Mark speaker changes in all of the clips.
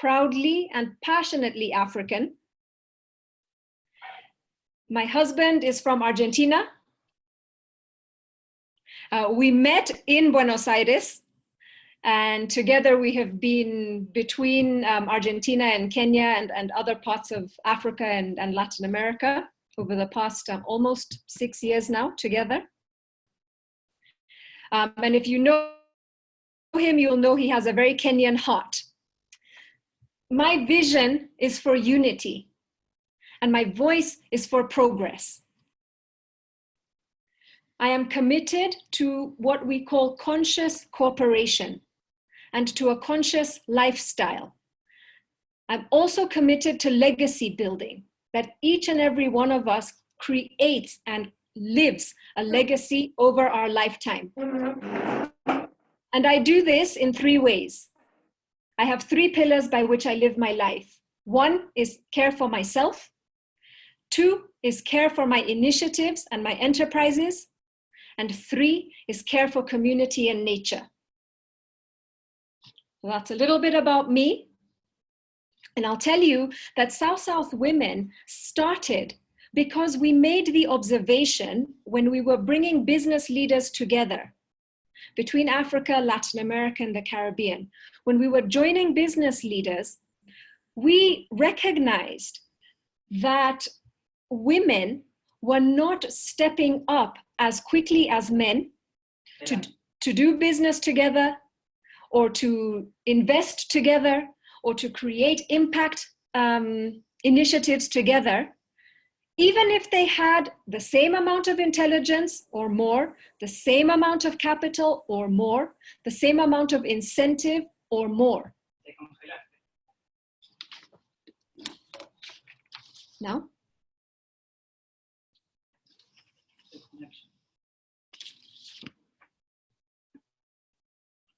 Speaker 1: proudly and passionately African. My husband is from Argentina. We met in Buenos Aires, and together we have been between Argentina and Kenya and other parts of Africa and Latin America over the past almost 6 years now together. And if you know him, you'll know he has a very Kenyan heart. My vision is for unity, and my voice is for progress. I am committed to what we call conscious cooperation and to a conscious lifestyle. I'm also committed to legacy building, that each and every one of us creates and lives a legacy over our lifetime. And I do this in 3 ways. I have 3 pillars by which I live my life. 1 is care for myself. 2 is care for my initiatives and my enterprises. And 3 is care for community and nature. So that's a little bit about me. And I'll tell you that South-South Women started because we made the observation when we were bringing business leaders together between Africa, Latin America, and the Caribbean. When we were joining business leaders, we recognized that women were not stepping up as quickly as men to do business together, or to invest together, or to create impact initiatives together, even if they had the same amount of intelligence or more, the same amount of capital or more, the same amount of incentive or more. Now?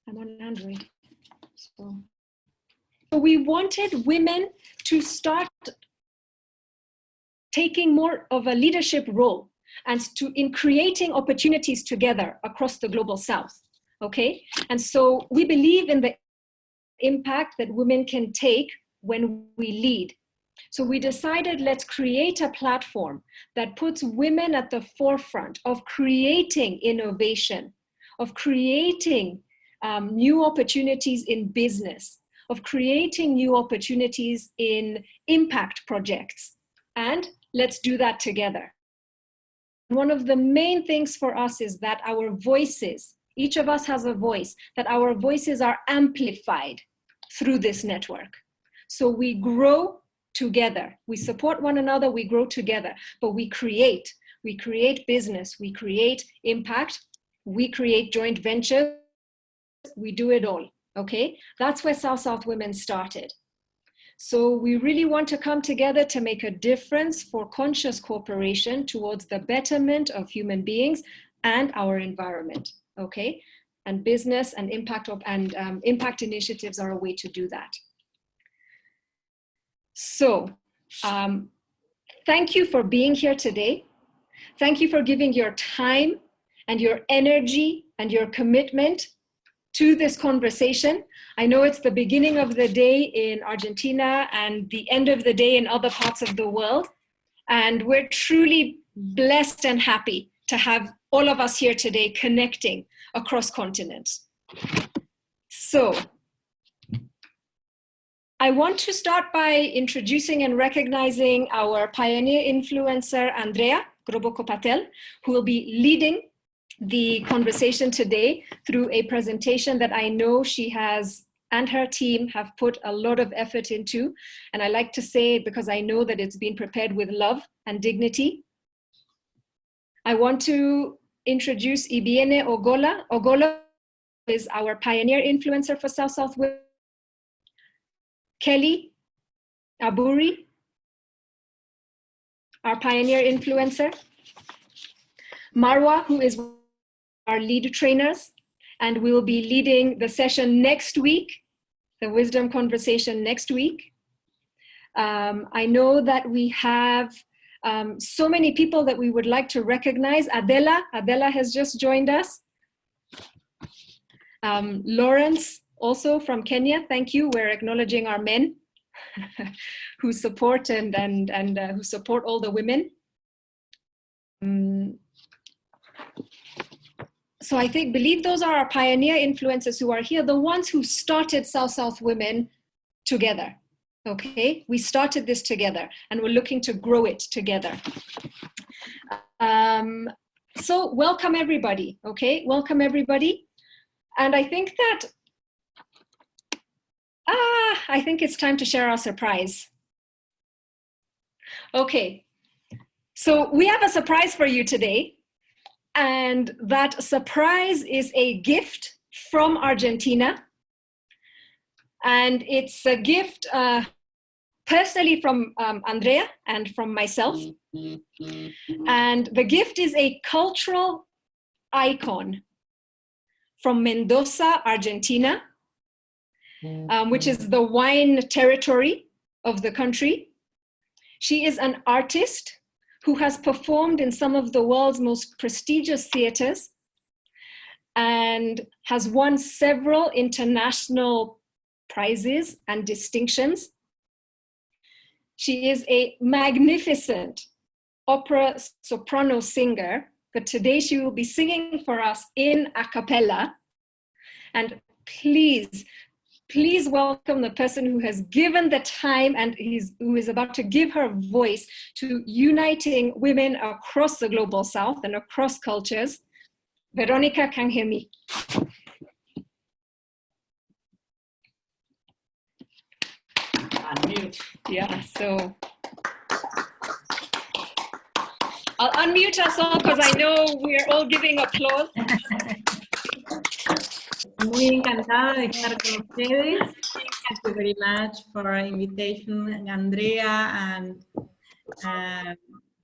Speaker 1: I'm on Android. So we wanted women to start taking more of a leadership role and in creating opportunities together across the global South, okay? And so we believe in the impact that women can take when we lead. So we decided, let's create a platform that puts women at the forefront of creating innovation, of creating new opportunities in business, of creating new opportunities in impact projects. And let's do that together. One of the main things for us is that our voices, each of us has a voice, that our voices are amplified through this network. So we grow together, we support one another, we grow together, but we create business, we create impact, we create joint ventures, we do it all, okay? That's where South-South Women started. So we really want to come together to make a difference for conscious cooperation towards the betterment of human beings and our environment, okay? And business and impact initiatives are a way to do that. So thank you for being here today. Thank you for giving your time and your energy and your commitment to this conversation. I know it's the beginning of the day in Argentina and the end of the day in other parts of the world. And we're truly blessed and happy to have all of us here today connecting across continents. So I want to start by introducing and recognizing our pioneer influencer, Andrea Grobocopatel, who will be leading the conversation today through a presentation that I know she has and her team have put a lot of effort into. And I like to say, because I know that it's been prepared with love and dignity. I want to introduce Ibiene Ogola. Ogola is our pioneer influencer for South-South Women. Kelly Aburi, our pioneer influencer. Marwa, who is our lead trainers, and we will be leading the session next week, the wisdom conversation next week. I know that we have so many people that we would like to recognize. Adela has just joined us. Lawrence also from Kenya, thank you. We're acknowledging our men who support and who support all the women. So I believe those are our pioneer influencers who are here, the ones who started South-South Women together, okay? We started this together and we're looking to grow it together. So welcome everybody, okay? Welcome everybody. And I think that, I think it's time to share our surprise. Okay, so we have a surprise for you today. And that surprise is a gift from Argentina. And it's a gift personally from Andrea and from myself. And the gift is a cultural icon from Mendoza, Argentina, which is the wine territory of the country. She is an artist who has performed in some of the world's most prestigious theaters and has won several international prizes and distinctions. She is a magnificent opera soprano singer, but today she will be singing for us in a cappella. And please welcome the person who has given the time and who is about to give her voice to uniting women across the global South and across cultures. Veronica can hear me. Unmute. Yeah, so I'll unmute us all because I know we're all giving applause.
Speaker 2: Muy encantada de estar con ustedes. Thank you very much for our invitation, Andrea, and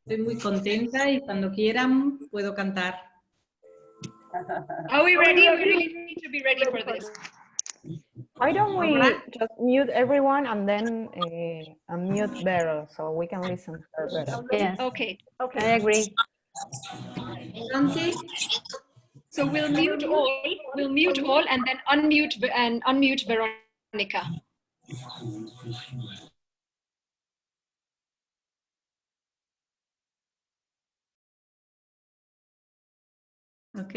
Speaker 2: estoy muy contenta y cuando quieran puedo cantar.
Speaker 1: Are we ready? We really need to be ready for this.
Speaker 3: Why don't we just mute everyone and then unmute Beryl so we can listen to her better?
Speaker 4: Yes.
Speaker 1: Okay.
Speaker 4: I agree.
Speaker 2: Okay.
Speaker 1: So we'll mute all and then unmute Veronica.
Speaker 2: Ok.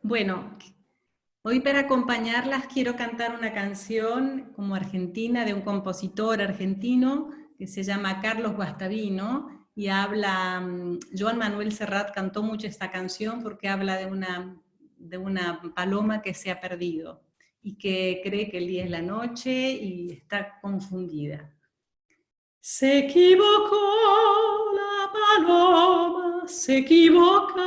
Speaker 2: Bueno, hoy para acompañarlas quiero cantar una canción como argentina de un compositor argentino que se llama Carlos Guastavino y habla, Joan Manuel Serrat cantó mucho esta canción porque habla de una paloma que se ha perdido y que cree que el día es la noche y está confundida. Se equivocó la paloma, se equivocaba,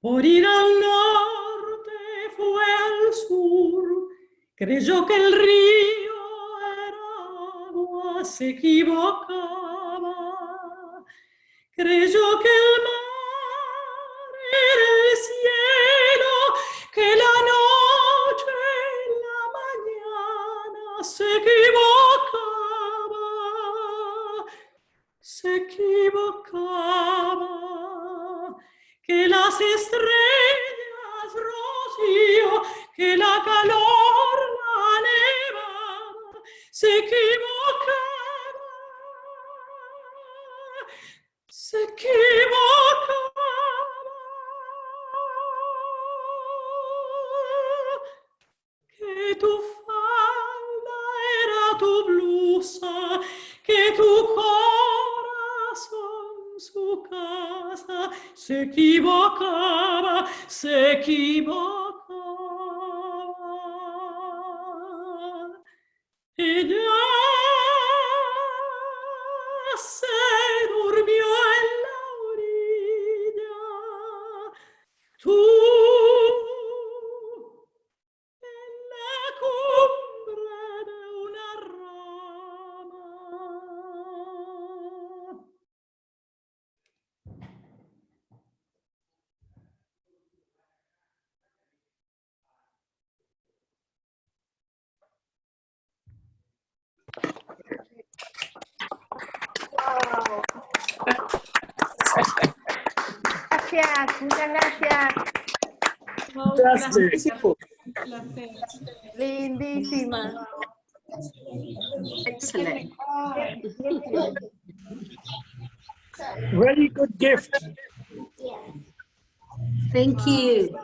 Speaker 2: por ir al norte fue al sur, creyó que el río era agua, se equivocaba, creyó que el mar era el cielo, que la noche la mañana se equivocaba, que las estrellas rocío, que la calor la nevaba, se equivocaba, se equivocaba, que tu falda era tu blusa, que tu corazón su casa, se equivocaba, se equivocaba. Ella se durmió en la orilla, tú en la cumbre de una rama.
Speaker 4: Gracias, muchas gracias. Fantastic.
Speaker 3: Lindísima.
Speaker 5: Excellent.
Speaker 4: Very good gift.
Speaker 5: Thank you.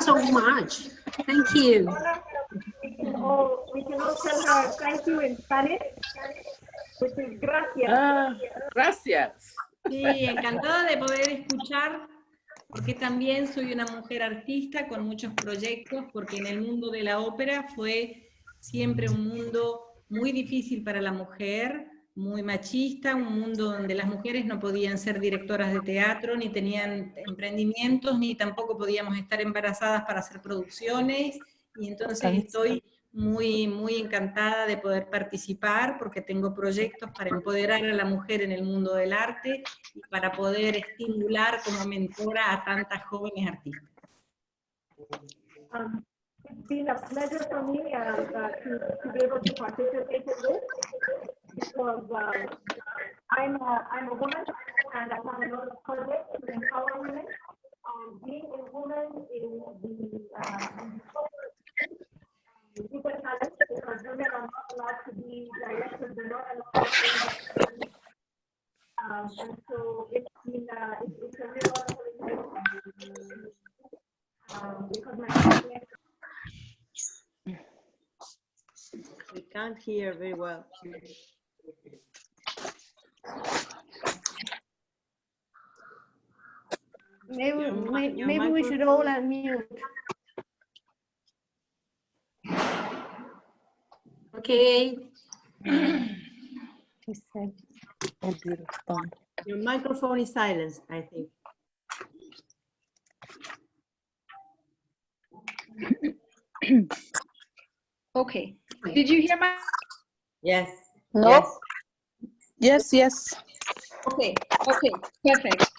Speaker 5: So much. Thank you.
Speaker 3: Oh, we can also tell her thank you in Spanish, which is gracias.
Speaker 6: Gracias.
Speaker 2: Sí, encantada de poder escuchar, porque también soy una mujer artista con muchos proyectos, porque en el mundo de la ópera fue siempre un mundo muy difícil para la mujer, muy machista, un mundo donde las mujeres no podían ser directoras de teatro, ni tenían emprendimientos, ni tampoco podíamos estar embarazadas para hacer producciones, y entonces estoy muy encantada de poder participar, porque tengo proyectos para empoderar a la mujer en el mundo del arte, y para poder estimular como mentora a tantas jóvenes artistas.
Speaker 3: It's been a pleasure for me to be able to participate in this, because I'm a woman and I have a lot of projects to empower women. Being a woman in the super challenge, because women are not allowed to be directors, they're not allowed to be and so it's been it's a real honor because my
Speaker 5: We can't hear very well.
Speaker 3: maybe we should all unmute.
Speaker 5: Okay.
Speaker 3: She said,
Speaker 5: Your microphone is silenced, I think.
Speaker 1: Okay. Did you hear my?
Speaker 5: Yes.
Speaker 6: No. Yes, yes.
Speaker 1: Okay, okay, perfect.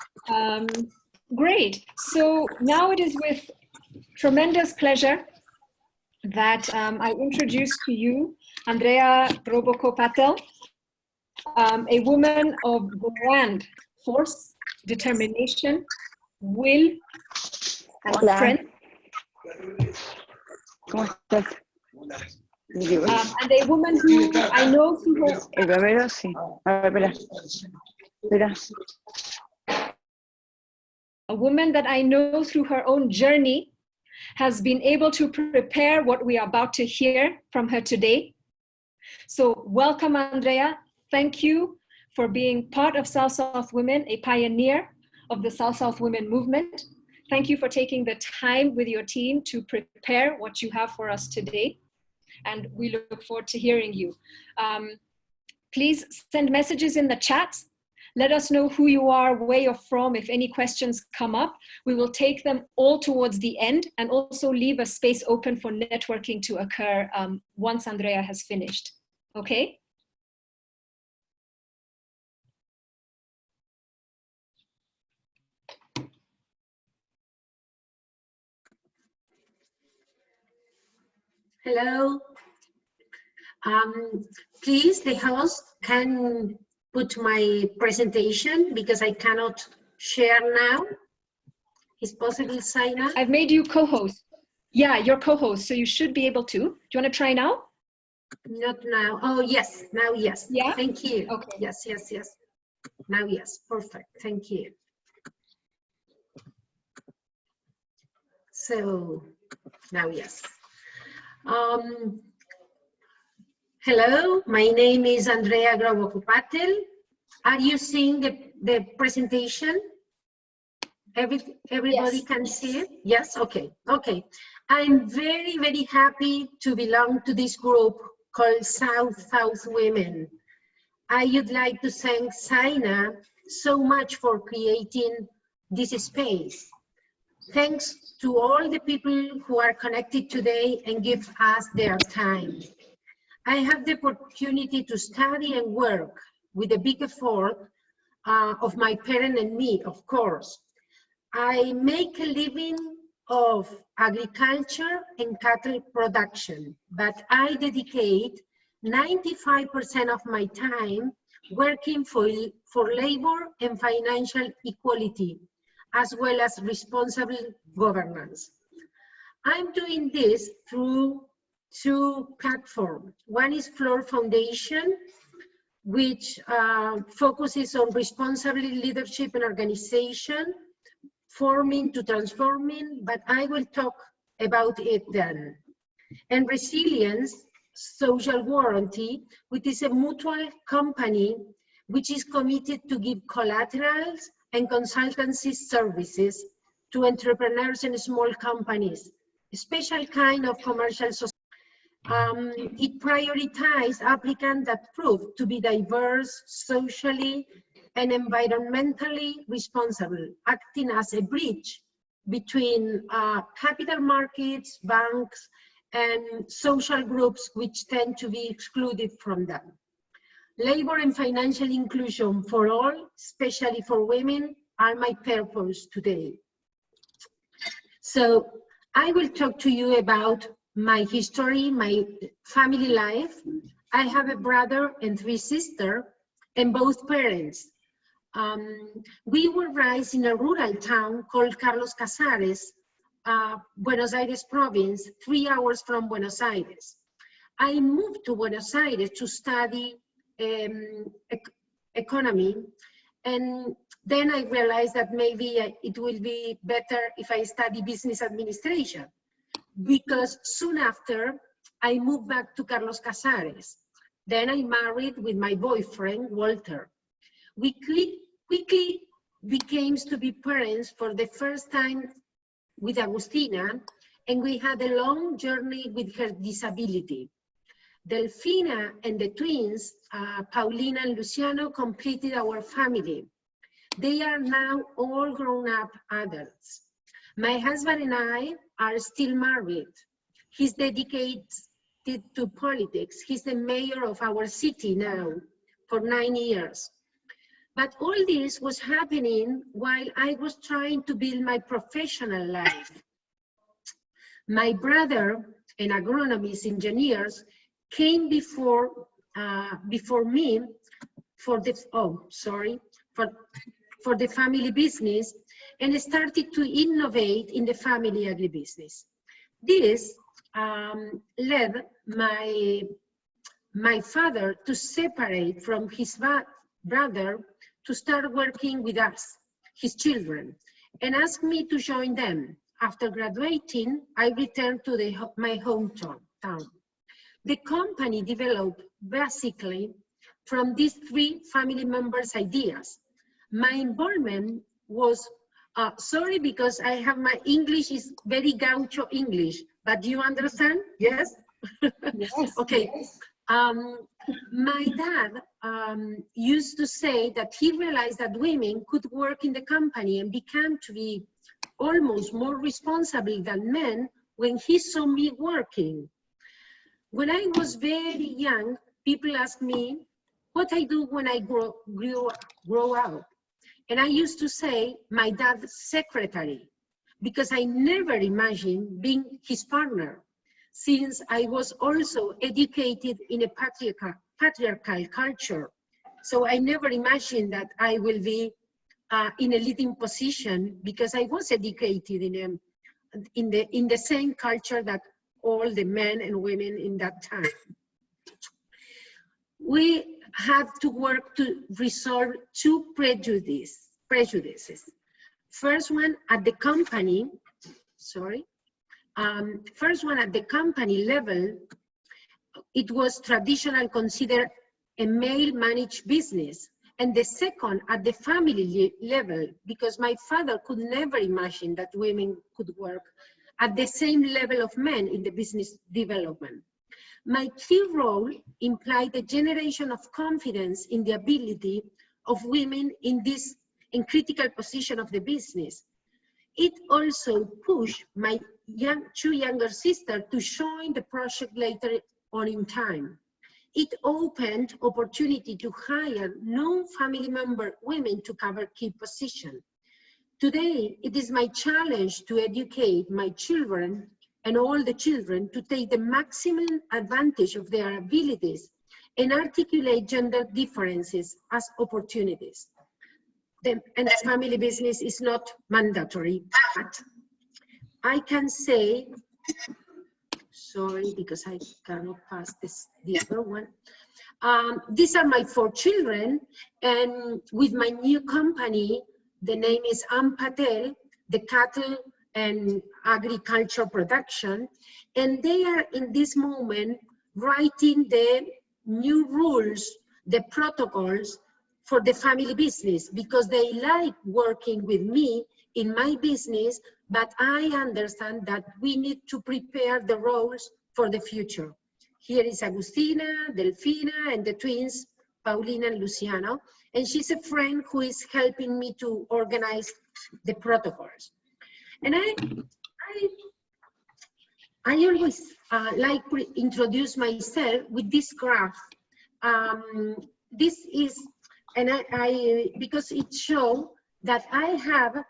Speaker 1: Great. So now it is with tremendous pleasure that I introduce to you Andrea Grobocopatel, a woman of grand force, determination, will, and strength. And a woman who I know through her...
Speaker 6: El bebé, sí. A ver, espera.
Speaker 1: A woman that I know through her own journey has been able to prepare what we are about to hear from her today. So welcome, Andrea. Thank you for being part of South-South Women, a pioneer of the South-South Women movement. Thank you for taking the time with your team to prepare what you have for us today. And we look forward to hearing you. Please send messages in the chat. Let us know who you are, where you're from. If any questions come up, we will take them all towards the end and also leave a space open for networking to occur once Andrea has finished. Okay?
Speaker 5: Hello. Please, the host can put my presentation because I cannot share now. Is possible, Saina?
Speaker 1: I've made you co-host. Yeah, you're co-host, so you should be able to. Do you want to try now?
Speaker 5: Not now. Oh, yes. Now, yes.
Speaker 1: Yeah?
Speaker 5: Thank you.
Speaker 1: Okay.
Speaker 5: Yes, yes, yes. Now, yes. Perfect. Thank you. So, now, yes. Hello, my name is Andrea Grobocopatel. Are you seeing the presentation? Everybody can see it? Yes, okay, okay. I'm very, very happy to belong to this group called South-South Women. I would like to thank Saina so much for creating this space. Thanks to all the people who are connected today and give us their time. I have the opportunity to study and work with a big effort of my parents and me, of course. I make a living of agriculture and cattle production, but I dedicate 95% of my time working for labor and financial equality, as well as responsible governance. I'm doing this through two platforms. One is Floor Foundation, which focuses on responsible leadership and organization, forming to transforming, but I will talk about it then. And Resilience Social Warranty, which is a mutual company which is committed to give collaterals and consultancy services to entrepreneurs and small companies, a special kind of commercial society. It prioritizes applicants that prove to be diverse, socially, and environmentally responsible, acting as a bridge between capital markets, banks, and social groups which tend to be excluded from them. Labor and financial inclusion for all, especially for women, are my purpose today. So I will talk to you about my history, my family life. I have a brother and 3 sisters, and both parents. We were raised in a rural town called Carlos Casares, Buenos Aires province, 3 hours from Buenos Aires. I moved to Buenos Aires to study economy, and then I realized that maybe it will be better if I study business administration, because soon after I moved back to Carlos Casares. Then I married with my boyfriend, Walter. We quickly became to be parents for the first time with Agustina, and we had a long journey with her disability. Delfina and the twins, Paulina and Luciano, completed our family. They are now all grown-up adults. My husband and I are still married. He's dedicated to politics. He's the mayor of our city now for 9 years. But all this was happening while I was trying to build my professional life. My brother, an agronomist, engineers, came before me for the family business and started to innovate in the family agribusiness. This led my father to separate from his brother to start working with us, his children, and asked me to join them. After graduating, I returned to my hometown. The company developed basically from these 3 family members' ideas. My involvement was, sorry because I have my English is very gaucho English, but do you understand? Yes?
Speaker 1: Yes.
Speaker 5: Okay. My dad used to say that he realized that women could work in the company and became to be almost more responsible than men when he saw me working. When I was very young, people asked me what I do when I grow up. And I used to say my dad's secretary, because I never imagined being his partner, since I was also educated in a patriarchal culture. So I never imagined that I will be in a leading position, because I was educated in the same culture that all the men and women in that time. We had to work to resolve 2 prejudices. First one at the company, level, it was traditional considered a male-managed business. And the second at the family level, because my father could never imagine that women could work at the same level of men in the business development. My key role implied a generation of confidence in the ability of women in critical position of the business. It also pushed my 2 younger sisters to join the project later on in time. It opened opportunity to hire non-family member women to cover key positions. Today, it is my challenge to educate my children and all the children to take the maximum advantage of their abilities and articulate gender differences as opportunities. And family business is not mandatory, but I can say, sorry, because I cannot pass the other one. These are my 4 children, and with my new company, the name is Ampatel, the cattle and agriculture production, and they are in this moment writing the new rules, the protocols for the family business, because they like working with me in my business, but I understand that we need to prepare the roles for the future. Here is Agustina, Delfina, and the twins, Paulina and Luciano, and she's a friend who is helping me to organize the protocols. And I always like to introduce myself with this graph. This is, and because it shows that I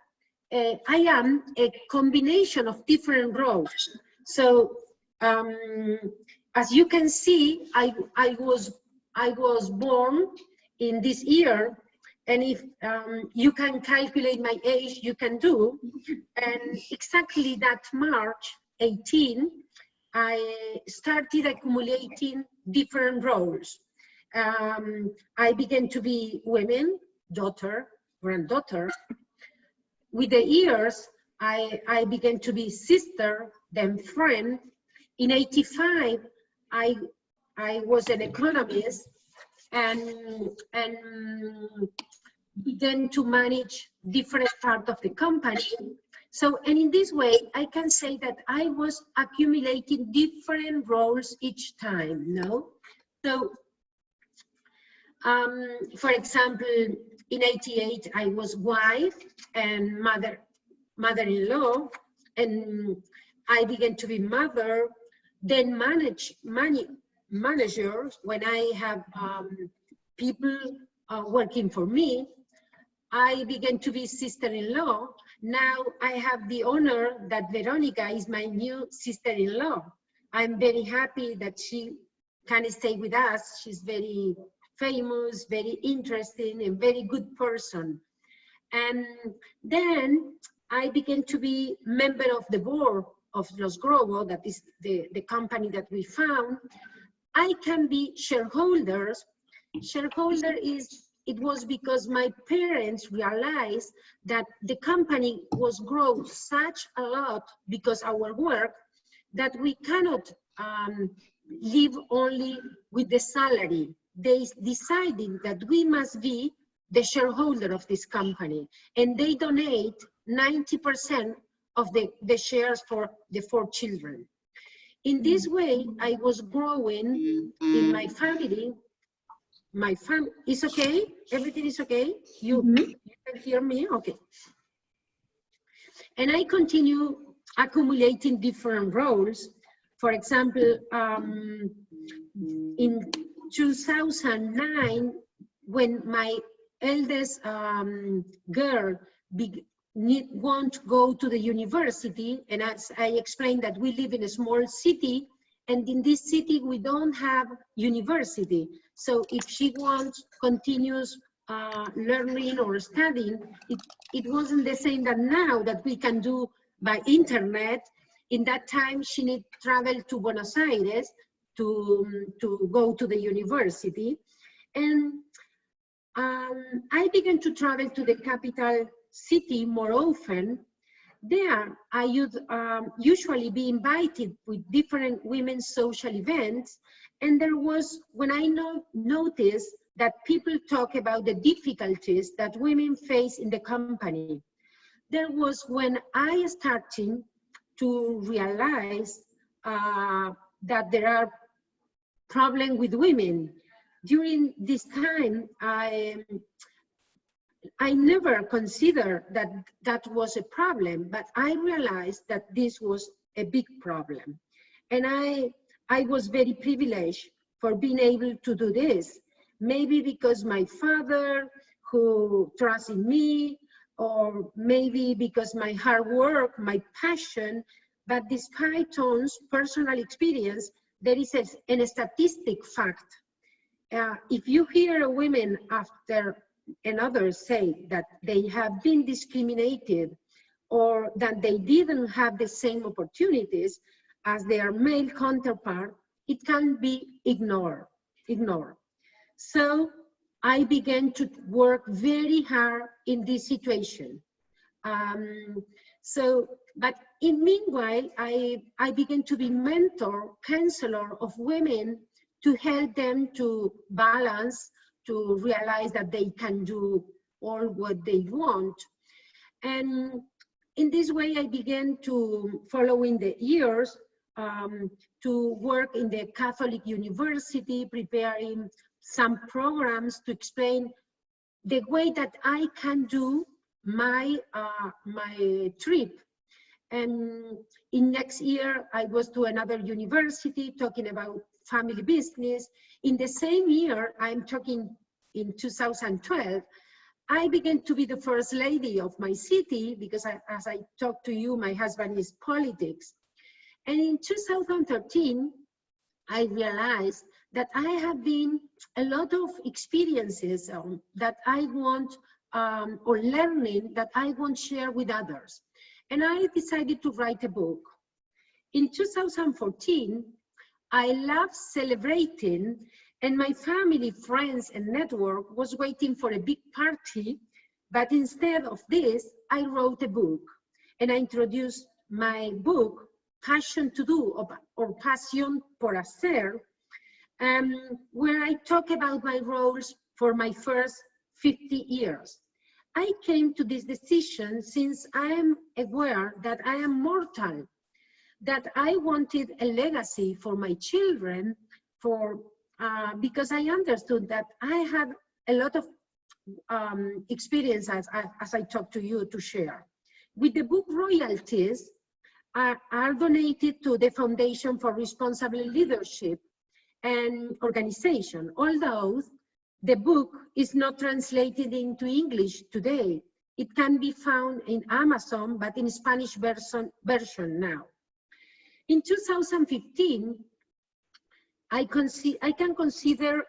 Speaker 5: am a combination of different roles. So as you can see, I was born in this year, and if you can calculate my age, you can do. And exactly that March 18, I started accumulating different roles. I began to be woman, daughter, granddaughter. With the years, I began to be sister, then friend. In 85, I was an economist and began to manage different parts of the company. So, and in this way, I can say that I was accumulating different roles each time, no? So, for example, in 88, I was wife and mother-in-law, and I began to be mother, then managers when I have people working for me. I began to be sister-in-law. Now I have the honor that Veronica is my new sister-in-law. I'm very happy that she can stay with us. She's very famous, very interesting, and very good person. And then I began to be member of the board of Los Grobo, that is the company that we found. I can be shareholders. Shareholder it was because my parents realized that the company was growing such a lot because our work that we cannot live only with the salary. They decided that we must be the shareholder of this company, and they donate 90% of the shares for the 4 children. In this way, I was growing in my family. My family is okay? Everything is okay? You can hear me? Okay. And I continue accumulating different roles. For example, in 2009, when my eldest girl want to go to the university, and as I explained that we live in a small city, and in this city we don't have university. So if she wants continuous learning or studying, it wasn't the same that now that we can do by internet. In that time, she need travel to Buenos Aires to go to the university. And I began to travel to the capital city more often. There, I would usually be invited with different women's social events. And there was, when I noticed that people talk about the difficulties that women face in the company, there was when I started to realize that there are problems with women. During this time, I never considered that that was a problem, but I realized that this was a big problem. And I was very privileged for being able to do this. Maybe because my father, who trusted me, or maybe because my hard work, my passion, but despite Tom's personal experience, there is a statistic fact. if you hear a woman after another say that they have been discriminated or that they didn't have the same opportunities as their male counterpart, it can be ignored. So I began to work very hard in this situation. But in meanwhile, I began to be mentor, counselor of women to help them to balance, to realize that they can do all what they want. And in this way, I began to, following the years, to work in the Catholic University, preparing some programs to explain the way that I can do my trip. And in next year, I was to another university talking about family business. In the same year, I'm talking in 2012, I began to be the first lady of my city because as I talked to you, my husband is politics. And in 2013, I realized that I have been a lot of experiences that I want, or learning that I want to share with others. And I decided to write a book. In 2014, I love celebrating, and my family, friends, and network was waiting for a big party, but instead of this, I wrote a book, and I introduced my book, Passion to Do, or Passion por Hacer, where I talk about my roles for my first 50 years. I came to this decision since I am aware that I am mortal, that I wanted a legacy for my children, because I understood that I had a lot of experience as I talk to you to share. With the book royalties are donated to the Foundation for Responsible Leadership and Organization, although the book is not translated into English today. It can be found in Amazon, but in Spanish version now. In 2015, I can consider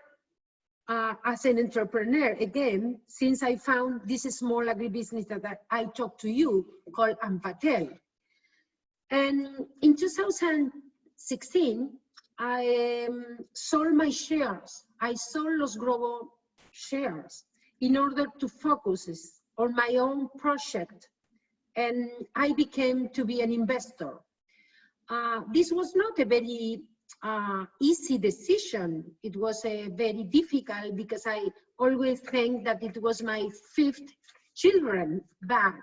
Speaker 5: as an entrepreneur again, since I found this small agribusiness that I talked to you called Ampatel. And in 2016, I sold my shares. I sold Los Grobo shares in order to focus on my own project. And I became to be an investor. This was not a very easy decision. It was very difficult because I always think that it was my 5th children, but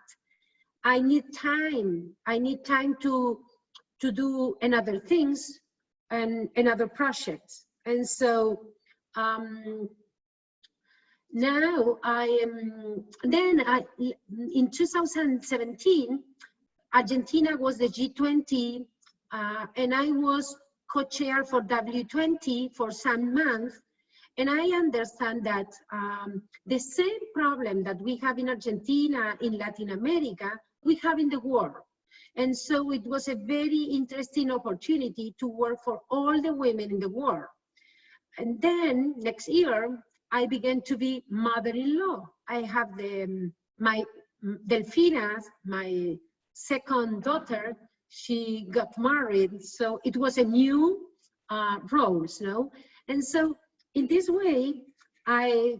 Speaker 5: I need time. I need time to do another things and another projects. And so now in 2017, Argentina was the G20, and I was co-chair for W20 for some months. And I understand that the same problem that we have in Argentina, in Latin America, we have in the world. And so it was a very interesting opportunity to work for all the women in the world. And then next year, I began to be mother-in-law. I have my Delfina, my second daughter, she got married. So it was a new role, you know? And so in this way, I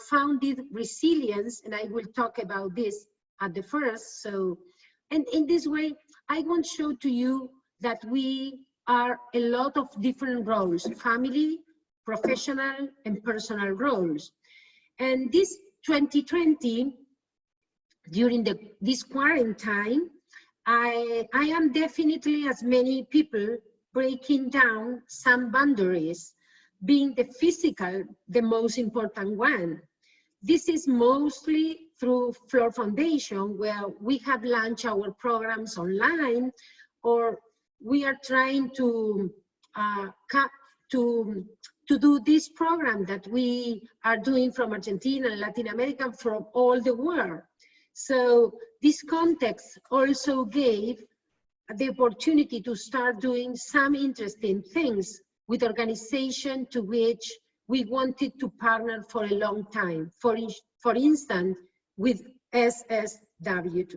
Speaker 5: founded Resilience, and I will talk about this at the first. So, and in this way, I want to show to you that we are a lot of different roles, family, professional, and personal roles. And this 2020, during this quarantine, I am definitely, as many people, breaking down some boundaries, being the physical the most important one. This is mostly through Floor Foundation, where we have launched our programs online, or we are trying to do this program that we are doing from Argentina and Latin America, from all the world. So this context also gave the opportunity to start doing some interesting things with organizations to which we wanted to partner for a long time. For instance, with SSW,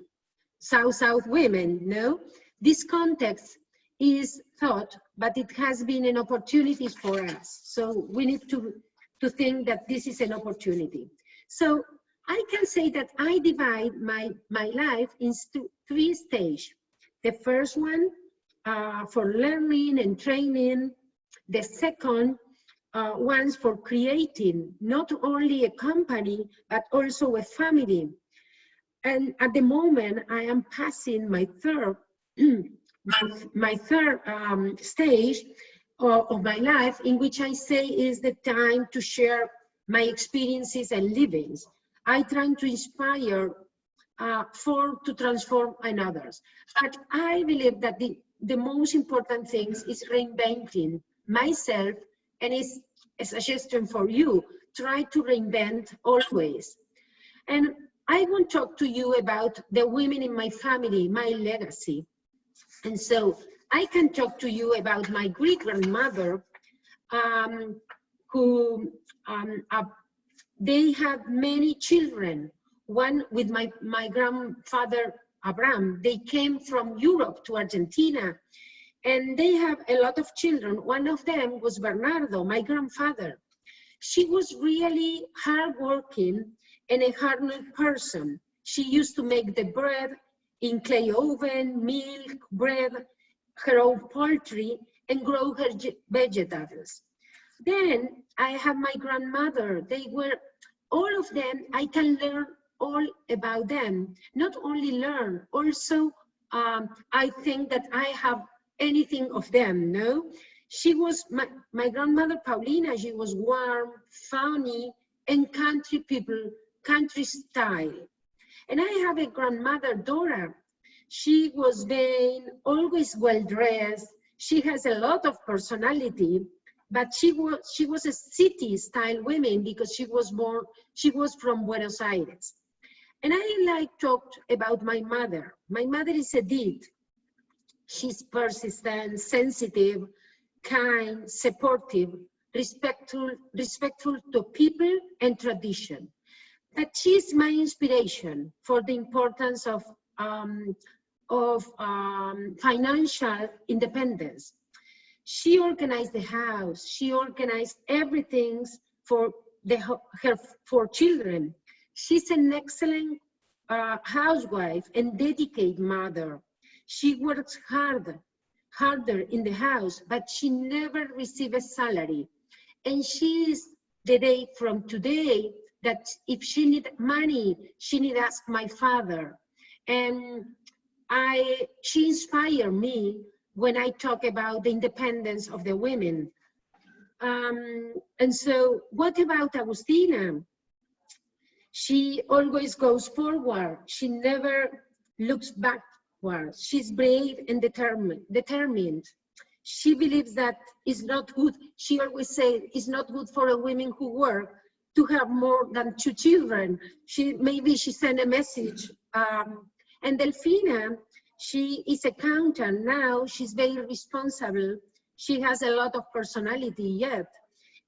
Speaker 5: South-South Women, no? This context is thought, but it has been an opportunity for us. So we need to think that this is an opportunity. So I can say that I divide my life into 3 stages. The first one for learning and training. The second one's for creating not only a company, but also a family. And at the moment, I am passing my third stage of my life, in which I say is the time to share my experiences and livings. I try to inspire to transform and others. But I believe that the most important thing is reinventing myself, and it's a suggestion for you, try to reinvent always. And I want to talk to you about the women in my family, my legacy. And so I can talk to you about my great-grandmother, who they had many children. One with my grandfather, Abraham. They came from Europe to Argentina, and they have a lot of children. One of them was Bernardo, my grandfather. She was really hardworking and a hard-working person. She used to make the bread in clay oven, milk, bread, her own poultry, and grow her vegetables. Then I have my grandmother. They were, all of them, I can learn all about them. Not only learn, also I think that I have anything of them, no? She was, my grandmother Paulina, she was warm, funny, and country style. And I have a grandmother, Dora. She was vain, always well-dressed. She has a lot of personality, but she was a city-style woman because she was from Buenos Aires. And I like talked about my mother. My mother is Edith. She's persistent, sensitive, kind, supportive, respectful to people and tradition. But she's my inspiration for the importance of financial independence. She organized the house. She organized everything for her 4 children. She's an excellent housewife and dedicated mother. She works harder in the house, but she never received a salary. And she is the day from today that if she need money, she need ask my father. And she inspired me when I talk about the independence of the women. And so what about Agustina? She always goes forward. She never looks backwards. She's brave and determined. She believes that it's not good. She always says it's not good for a woman who work to have more than 2 children. Maybe she sent a message. And Delfina, she is accountant now. She's very responsible. She has a lot of personality yet.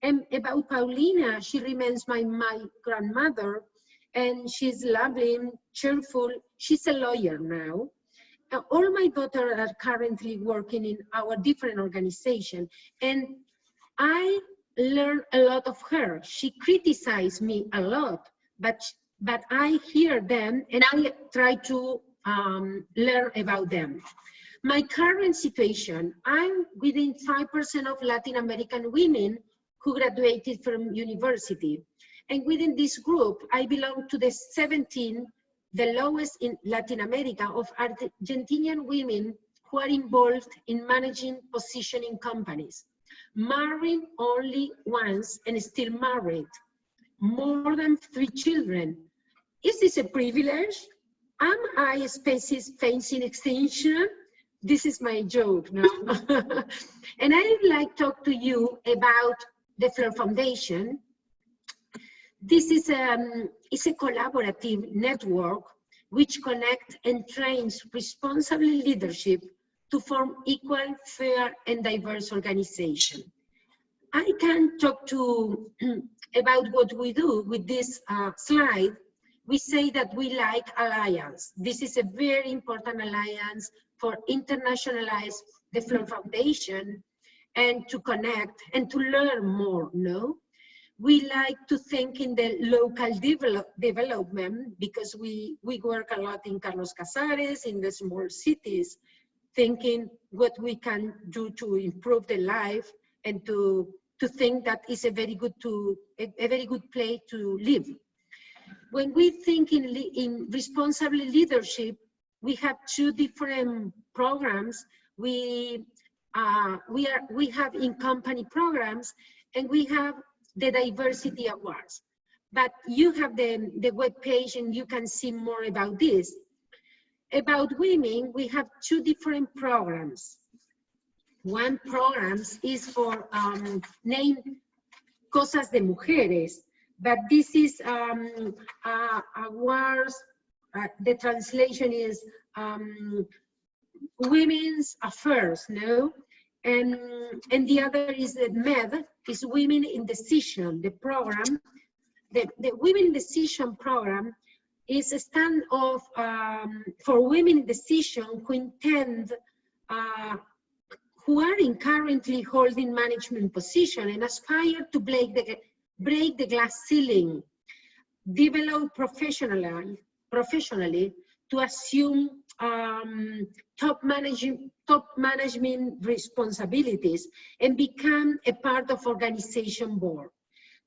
Speaker 5: And about Paulina, she remains my grandmother, and she's loving, cheerful. She's a lawyer now. All my daughters are currently working in our different organizations, and I learn a lot of her. She criticized me a lot, but I hear them and I try to learn about them. My current situation, I'm within 5% of Latin American women who graduated from university. And within this group, I belong to the 17, the lowest in Latin America, of Argentinian women who are involved in managing position in companies. Married only once and still married. More than 3 children. Is this a privilege? Am I a species facing extinction? This is my joke now. And I would like to talk to you about the Fleur Foundation. This is a collaborative network which connects and trains responsible leadership to form equal, fair, and diverse organization. I can talk to about what we do with this slide. We say that we like alliance. This is a very important alliance for internationalize the Flow Foundation and to connect and to learn more, no? We like to think in the local development because we work a lot in Carlos Casares, in the small cities, thinking what we can do to improve the life and to think that is a very good place to live. When we think in responsible leadership, we have two different programs. We have in-company programs, and we have the diversity awards. But you have the web page, and you can see more about this. About women, we have two different programs. One program is for named Cosas de Mujeres, but this is awards. The translation is Women's Affairs, no? And the other is the MED, is Women in Decision. The program, the Women in Decision program is a stand of for women in decision who intend, who are currently holding management position and aspire to break the glass ceiling, develop professionally to assume top management responsibilities and become a part of organization board.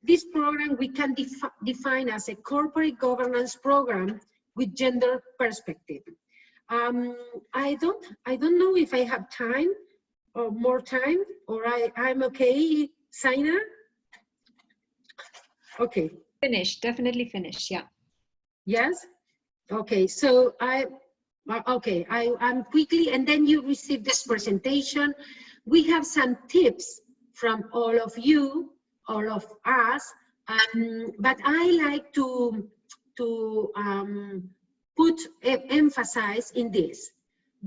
Speaker 5: This program we can define as a corporate governance program with gender perspective. I don't know if I have time or more time, or I'm okay, Saina? Okay.
Speaker 1: Finish, definitely finish, yeah.
Speaker 5: Yes? Okay, so I'm quickly, and then you receive this presentation. We have some tips from all of you, all of us, but I like to emphasize in this.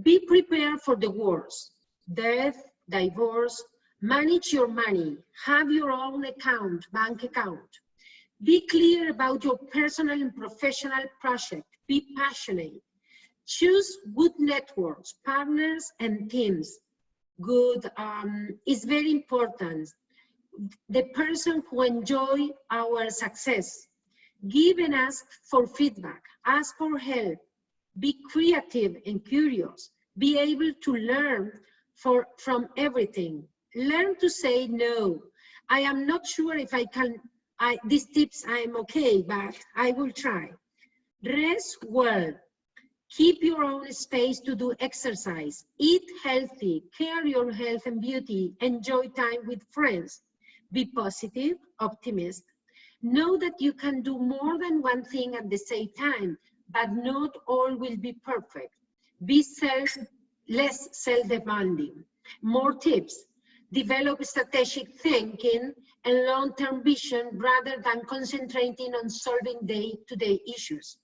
Speaker 5: Be prepared for the worst. Death, divorce, manage your money, have your own account, bank account. Be clear about your personal and professional project. Be passionate. Choose good networks, partners, and teams. Good is very important. The person who enjoy our success. Give and ask for feedback. Ask for help. Be creative and curious. Be able to learn from everything. Learn to say no. I am not sure if I can, these tips I am okay, but I will try. Rest well. Keep your own space to do exercise. Eat healthy. Care your health and beauty. Enjoy time with friends. Be positive, optimist. Know that you can do more than one thing at the same time, but not all will be perfect. Be less self-demanding. More tips. Develop strategic thinking and long-term vision rather than concentrating on solving day-to-day issues.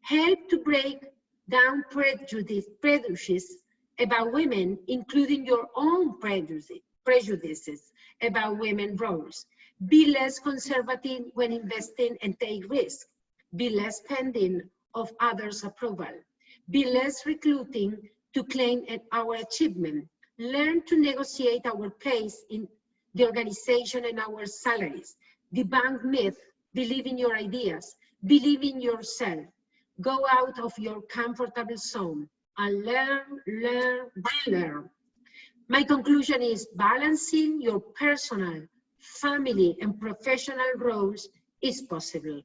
Speaker 5: Help to break down prejudices about women, including your own prejudices about women roles. Be less conservative when investing and take risks. Be less pending of others' approval. Be less recruiting to claim our achievement. Learn to negotiate our place in the organization and our salaries. Debunk myth. Believe in your ideas. Believe in yourself. Go out of your comfortable zone and learn. My conclusion is balancing your personal, family, and professional roles is possible.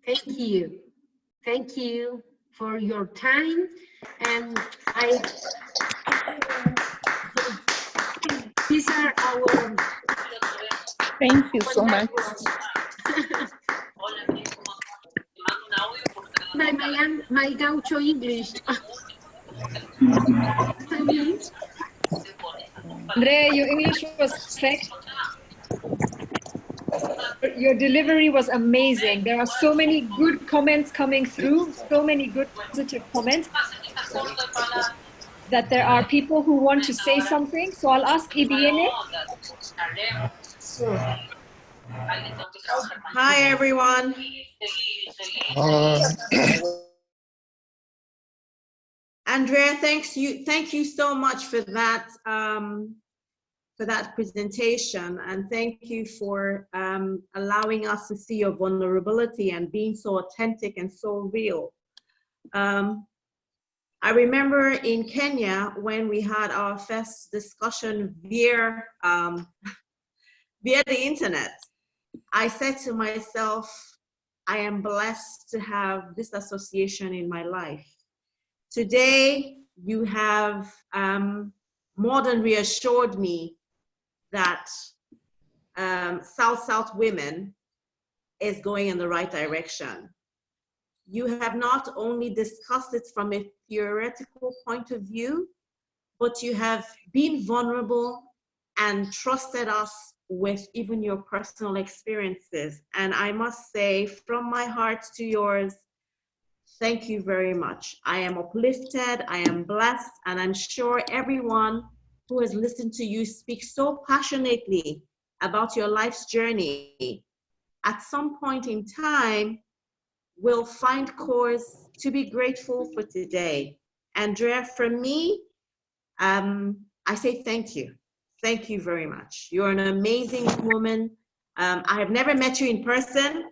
Speaker 5: Thank you. Thank you for your time. And these are our...
Speaker 6: Thank you so much.
Speaker 5: My gaucho English.
Speaker 1: Andrea, your English was perfect. Your delivery was amazing. There are so many good comments coming through, so many good positive comments, that there are people who want to say something. So I'll ask Ibiene.
Speaker 7: Hi, everyone. Andrea, thank you so much for that presentation, and thank you for allowing us to see your vulnerability and being so authentic and so real. I remember in Kenya when we had our first discussion via the internet, I said to myself, I am blessed to have this association in my life. Today, you have more than reassured me that South-South Women is going in the right direction. You have not only discussed it from a theoretical point of view, but you have been vulnerable and trusted us with even your personal experiences. And I must say, from my heart to yours, thank you very much. I am uplifted, I am blessed, and I'm sure everyone who has listened to you speak so passionately about your life's journey, at some point in time, will find cause to be grateful for today. Andrea, from me, I say thank you. Thank you very much. You're an amazing woman. I have never met you in person,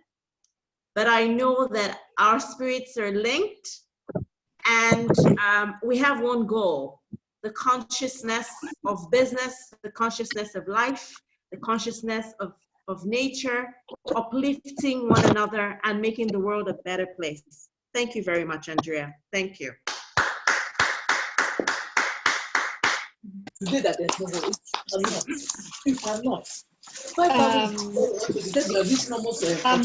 Speaker 7: but I know that our spirits are linked, and we have one goal: the consciousness of business, the consciousness of life, the consciousness of nature, uplifting one another and making the world a better place. Thank you very much, Andrea. Thank you.
Speaker 8: Today that there's no voice. I'm not.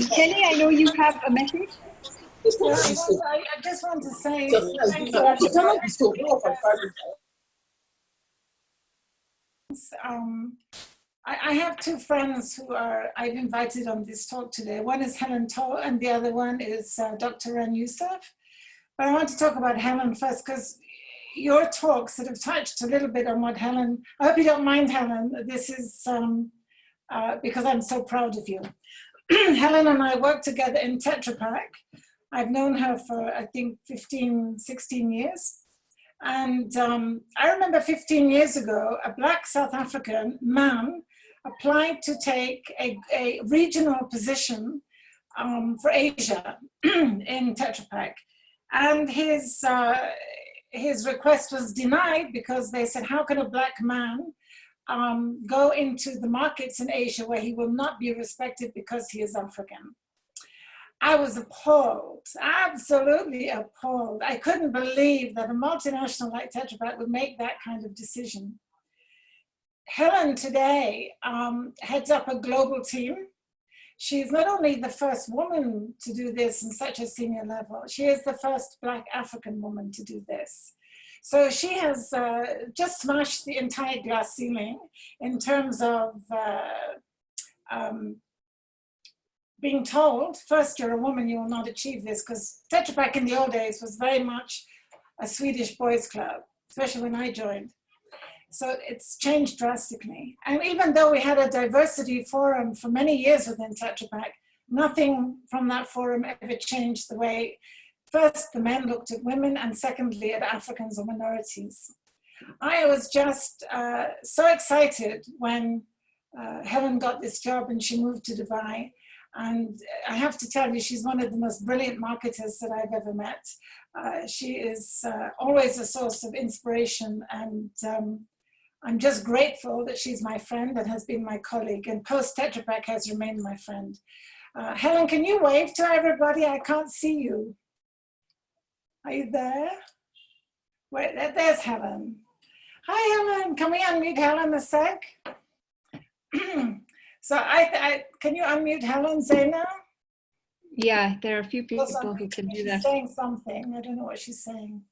Speaker 1: Kelly, I know you have a message.
Speaker 9: I just want to say thank you. I have two friends who I've invited on this talk today. One is Helen Toll and the other one is Dr. Ran Youssef. But I want to talk about Helen first because your talk sort of touched a little bit on what Helen, I hope you don't mind, Helen. This is because I'm so proud of you. Helen and I worked together in Tetra Pak. I've known her for, I think, 15, 16 years. And I remember 15 years ago, a Black South African man applied to take a regional position for Asia in Tetra Pak. And his request was denied because they said, how can a Black man go into the markets in Asia where he will not be respected because he is African? I was appalled, absolutely appalled. I couldn't believe that a multinational like Tetra Pak would make that kind of decision. Helen today heads up a global team. She's not only the first woman to do this in such a senior level, she is the first Black African woman to do this. So she has just smashed the entire glass ceiling in terms of being told, first, you're a woman, you will not achieve this, because Tetra Pak in the old days was very much a Swedish boys' club, especially when I joined. So it's changed drastically. And even though we had a diversity forum for many years within Tetra Pak, nothing from that forum ever changed the way, first, the men looked at women, and secondly, at Africans or minorities. I was just so excited when Helen got this job and she moved to Dubai. And I have to tell you, she's one of the most brilliant marketers that I've ever met. She is always a source of inspiration, and I'm just grateful that she's my friend and has been my colleague, and post Tetra Pak has remained my friend. Helen, can you wave to everybody? I can't see you. Are you there? Wait, there's Helen. Hi, Helen. Can we unmute Helen a sec? So can you unmute Helen, Zaina?
Speaker 1: Yeah, there are a few people who can do that.
Speaker 9: She's saying something. I don't know what she's saying.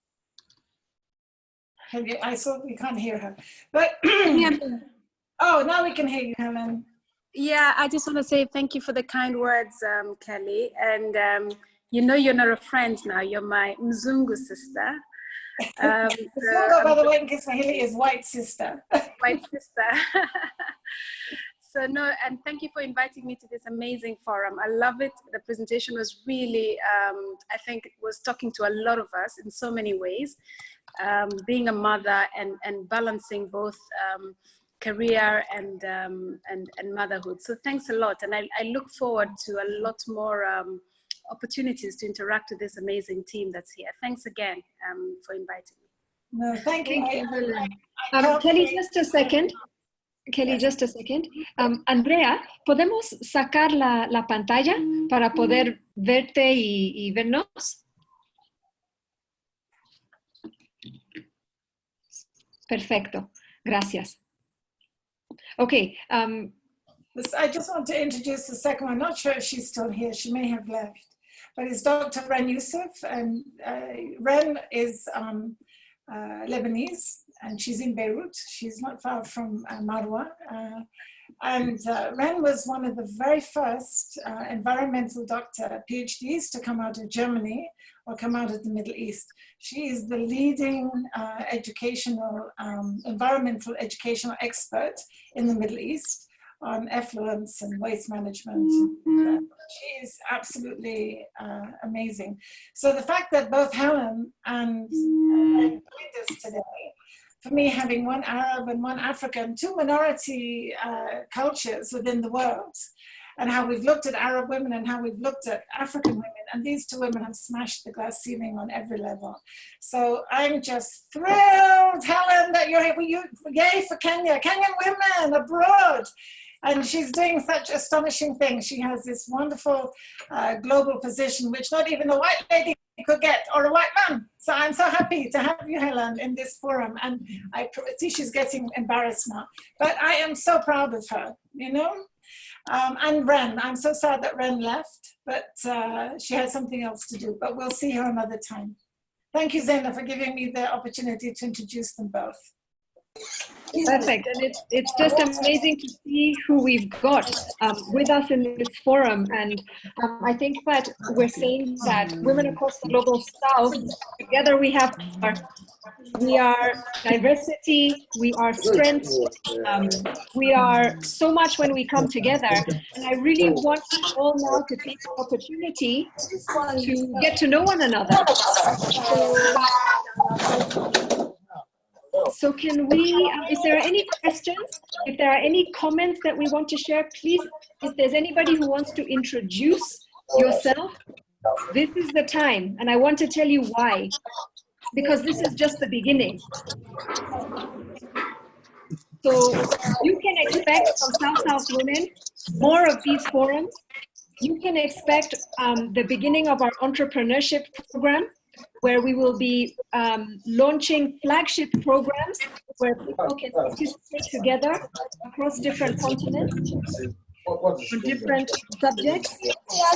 Speaker 9: I saw we can't hear her. But oh, now we can hear you, Helen.
Speaker 10: Yeah, I just want to say thank you for the kind words, Kelly. And you know you're not a friend now. You're my Mzungu sister.
Speaker 9: Mzungu, by the way, in Kiswahili, is white sister.
Speaker 10: White sister. So no, and thank you for inviting me to this amazing forum. I love it. The presentation was really, I think it was talking to a lot of us in so many ways. Being a mother and balancing both career and motherhood. So thanks a lot. And I look forward to a lot more opportunities to interact with this amazing team that's here. Thanks again for inviting me.
Speaker 9: No, thank you.
Speaker 1: Kelly, just a second. Kelly, just a second. Andrea, ¿podemos sacar la pantalla para poder verte y vernos? Perfecto. Gracias. Okay.
Speaker 9: I just want to introduce the second one. I'm not sure if she's still here. She may have left. But it's Dr. Ren Youssef. And Ren is Lebanese, and she's in Beirut. She's not far from Marwa. Ren was one of the very first environmental doctor PhDs to come out of Germany or come out of the Middle East. She is the leading environmental educational expert in the Middle East on effluents and waste management. She is absolutely amazing. So the fact that both Helen and joined us today, for me, having one Arab and one African, two minority cultures within the world, and how we've looked at Arab women and how we've looked at African women, and these two women have smashed the glass ceiling on every level. So I'm just thrilled, Helen, that you're here. Yay for Kenya, Kenyan women abroad. And she's doing such astonishing things. She has this wonderful global position, which not even a white lady could get, or a white man. So I'm so happy to have you, Helen, in this forum. And I see she's getting embarrassed now. But I am so proud of her, you know? And Ren, I'm so sad that Ren left, but she had something else to do. But we'll see her another time. Thank you, Zena, for giving me the opportunity to introduce them both.
Speaker 1: Perfect, and it's just amazing to see who we've got with us in this forum. And I think that we're saying that women across the global south, together we are diversity, we are strength, we are so much when we come together. And I really want you all now to take the opportunity to get to know one another. So can we, if there are any questions, if there are any comments that we want to share, please, if there's anybody who wants to introduce yourself, this is the time. And I want to tell you why, because this is just the beginning. So you can expect from South Women more of these forums. You can expect the beginning of our entrepreneurship program, where we will be launching flagship programs where people can participate together across different continents on different subjects.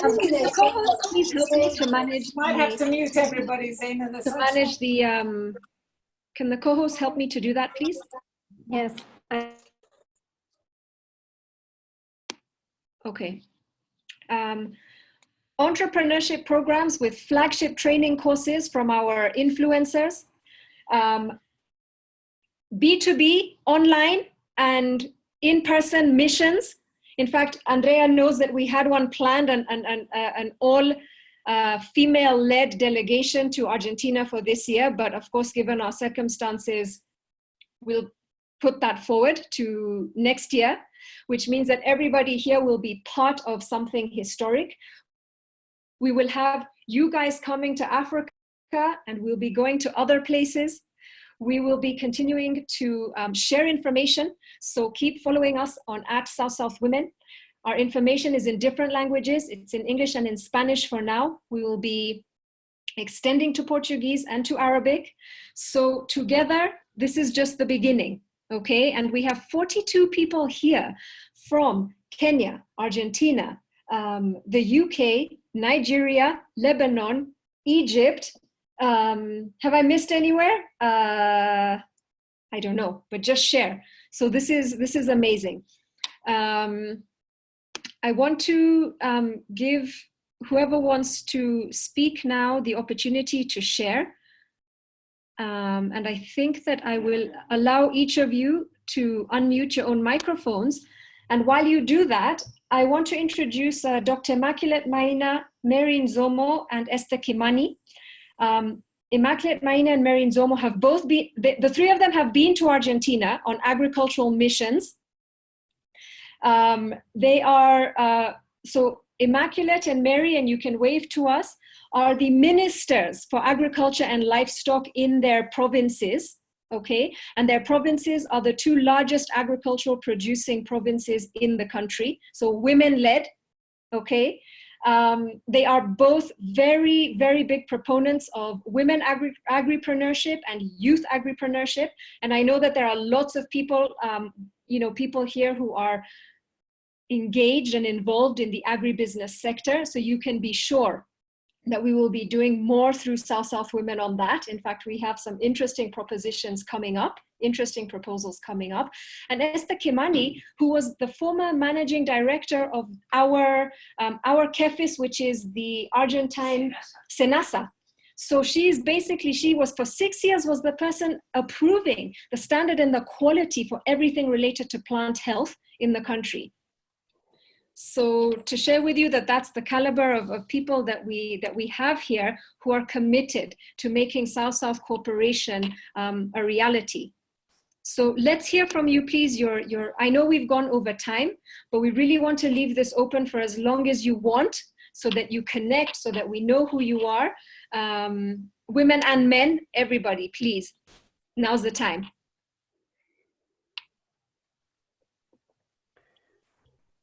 Speaker 1: Can the co-host please help me to manage?
Speaker 9: Might have to mute everybody, Zaina.
Speaker 1: To manage the. Can the co-host help me to do that, please?
Speaker 11: Yes.
Speaker 1: Okay. Entrepreneurship programs with flagship training courses from our influencers, B2B, online and in-person missions. In fact, Andrea knows that we had one planned, an all female-led delegation to Argentina for this year, but of course, given our circumstances, we'll put that forward to next year, which means that everybody here will be part of something historic. We will have you guys coming to Africa, and we'll be going to other places. We will be continuing to share information, so keep following us on @SouthSouthWomen. Our information is in different languages. It's in English and in Spanish for now. We will be extending to Portuguese and to Arabic. So together, this is just the beginning, okay? And we have 42 people here from Kenya, Argentina, the UK, Nigeria, Lebanon, Egypt. Have I missed anywhere? I don't know, but just share. So this is amazing. I want to give whoever wants to speak now the opportunity to share. And I think that I will allow each of you to unmute your own microphones And while you do that, I want to introduce Dr. Immaculate Maina, Mary Nzomo, and Esther Kimani. Immaculate Maina and Mary Nzomo have both been, the three of them have been to Argentina on agricultural missions. They are, so Immaculate and Mary, and you can wave to us, are the ministers for agriculture and livestock in their provinces, okay? And their provinces are the two largest agricultural producing provinces in the country, so women-led, okay? They are both very, very big proponents of women agripreneurship and youth agripreneurship. And I know that there are lots of people, you know, people here who are engaged and involved in the agribusiness sector. So you can be sure that we will be doing more through South-South Women on that. In fact, we have some interesting propositions coming up, interesting proposals coming up. And Esther Kimani, who was the former managing director of our KEFIS, which is the Argentine SENASA. So she's basically, she was for 6 years, was the person approving the standard and the quality for everything related to plant health in the country. So to share with you that that's the caliber of people that we have here who are committed to making South-South cooperation a reality. So let's hear from you, please. I know we've gone over time, but we really want to leave this open for as long as you want so that you connect, so that we know who you are. Women and men, everybody, please. Now's the time.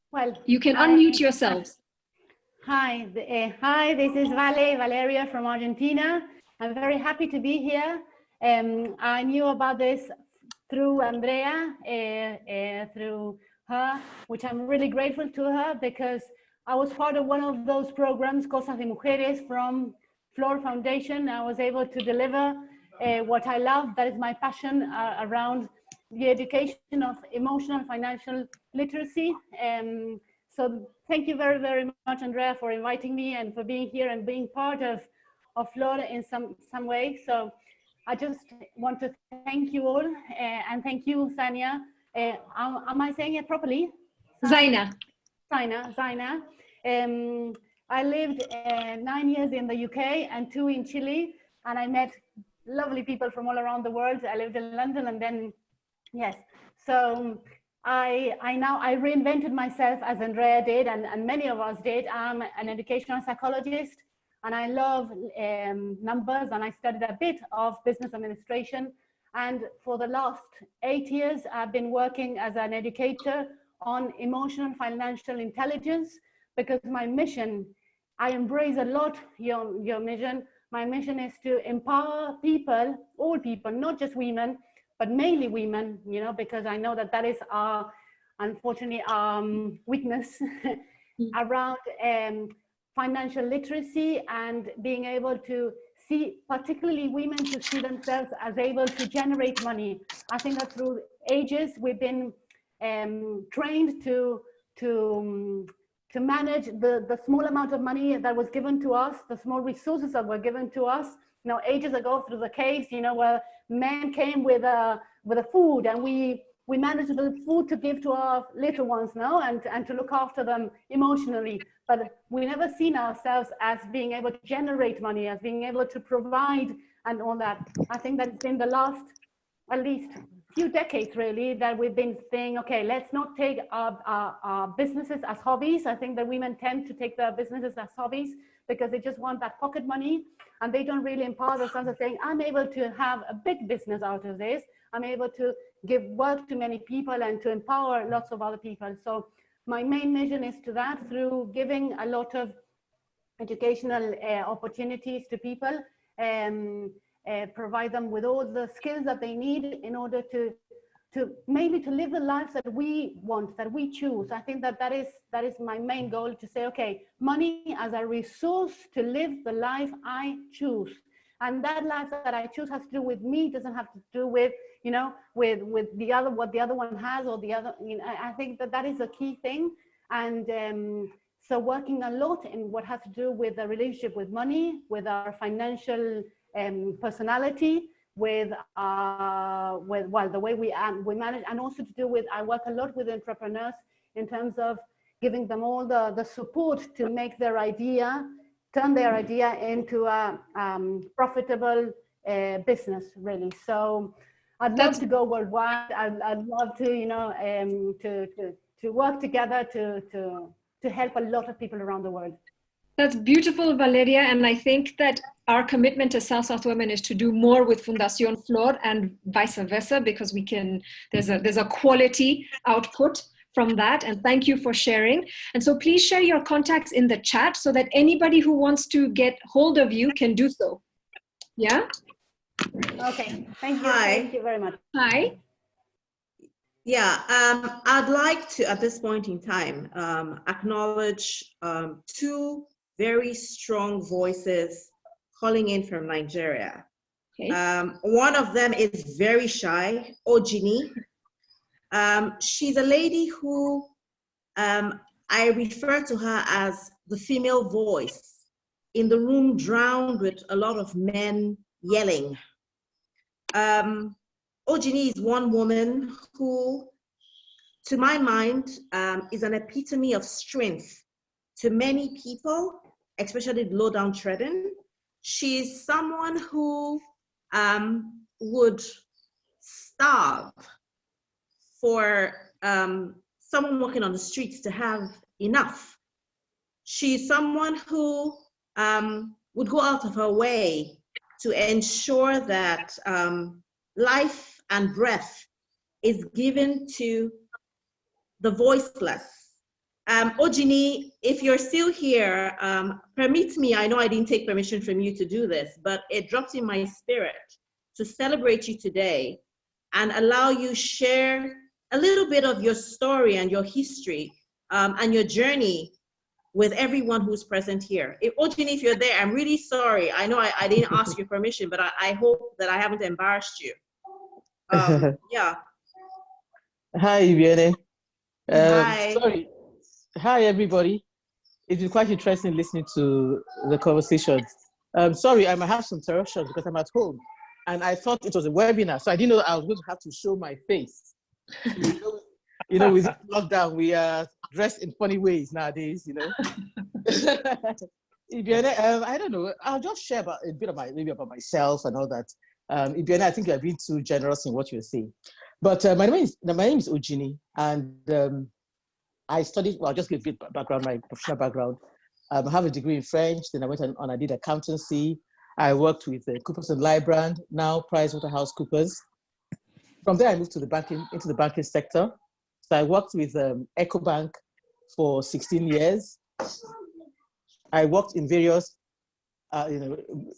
Speaker 11: Well,
Speaker 1: you can unmute yourselves.
Speaker 11: Hi, this is Valeria from Argentina. I'm very happy to be here. I knew about this through Andrea, through her, which I'm really grateful to her because I was part of one of those programs, Cosas de Mujeres, from Flor Foundation. I was able to deliver what I love, that is my passion around the education of emotional and financial literacy. So thank you very, very much, Andrea, for inviting me and for being here and being part of Flor in some way. So I just want to thank you all and thank you, Zania. Am I saying it properly?
Speaker 1: Zaina.
Speaker 11: Zaina. I lived 9 years in the UK and 2 in Chile, and I met lovely people from all around the world. I lived in London and then, yes. So I reinvented myself as Andrea did and many of us did. I'm an educational psychologist and I love numbers, and I studied a bit of business administration. And for the last 8 years, I've been working as an educator on emotional and financial intelligence, because my mission, I embrace a lot your mission. My mission is to empower people, all people, not just women, but mainly women, you know, because I know that is our, unfortunately, weakness around financial literacy and being able to see, particularly women, to see themselves as able to generate money. I think that through ages, we've been trained to manage the small amount of money that was given to us, the small resources that were given to us. You know, ages ago through the caves, you know, where men came with a food, and we managed the food to give to our little ones now and to look after them emotionally. But we never seen ourselves as being able to generate money, as being able to provide and all that. I think that it's been the last, at least few decades really, that we've been saying, okay, let's not take our businesses as hobbies. I think that women tend to take their businesses as hobbies because they just want that pocket money, and they don't really empower themselves as saying, I'm able to have a big business out of this. I'm able to give work to many people and to empower lots of other people. So my main mission is to that, through giving a lot of educational opportunities to people, provide them with all the skills that they need in order to mainly to live the lives that we want, that we choose. I think that is my main goal, to say, okay, money as a resource to live the life I choose. And that life that I choose has to do with me, doesn't have to do with, you know, with the other, what the other one has, or the other, you know. I think that is a key thing. And so working a lot in what has to do with the relationship with money, with our financial personality, with well, the way we manage, and also to do with, I work a lot with entrepreneurs in terms of giving them all the support to make their idea, turn their idea into a profitable business, really. So I'd love to go worldwide. I'd love to, you know, to work together to help a lot of people around the world.
Speaker 1: That's beautiful, Valeria. And I think that our commitment as South Women is to do more with Fundación Flor and vice versa, because we can, there's a quality output from that. And thank you for sharing. And so please share your contacts in the chat so that anybody who wants to get hold of you can do so. Yeah?
Speaker 11: Okay, thank you.
Speaker 7: Hi.
Speaker 11: Thank you very much.
Speaker 1: Hi.
Speaker 7: Yeah, I'd like to, at this point in time, acknowledge two very strong voices calling in from Nigeria.
Speaker 1: Okay.
Speaker 7: One of them is very shy, Ojini. She's a lady who I refer to her as the female voice in the room drowned with a lot of men yelling. Ojini is one woman who, to my mind, is an epitome of strength to many people, especially the low downtrodden. She's someone who would starve for someone walking on the streets to have enough. She's someone who would go out of her way to ensure that life and breath is given to the voiceless. Ojini, if you're still here, permit me, I know I didn't take permission from you to do this, but it dropped in my spirit to celebrate you today and allow you share a little bit of your story and your history and your journey with everyone who's present here. Ojini, if you're there, I'm really sorry. I know I didn't ask your permission, but I hope that I haven't embarrassed you. Yeah.
Speaker 8: Hi, Ibiene.
Speaker 7: Hi.
Speaker 8: Sorry. Hi, everybody. It's been quite interesting listening to the conversations. Sorry, I might have some interruptions because I'm at home. And I thought it was a webinar, so I didn't know I was going to have to show my face. You know, with lockdown, we are dressed in funny ways nowadays, you know. Ibiene, I don't know. I'll just share about a bit about maybe about myself and all that. Ibiene, I think you have been too generous in what you're saying. But my name is Ojini, and I studied, well, I'll just give a bit background, my professional background. I have a degree in French, then I went on, I did accountancy. I worked with Coopers and Lybrand, now PricewaterhouseCoopers. From there, I moved to into the banking sector. So I worked with EcoBank for 16 years. I worked in various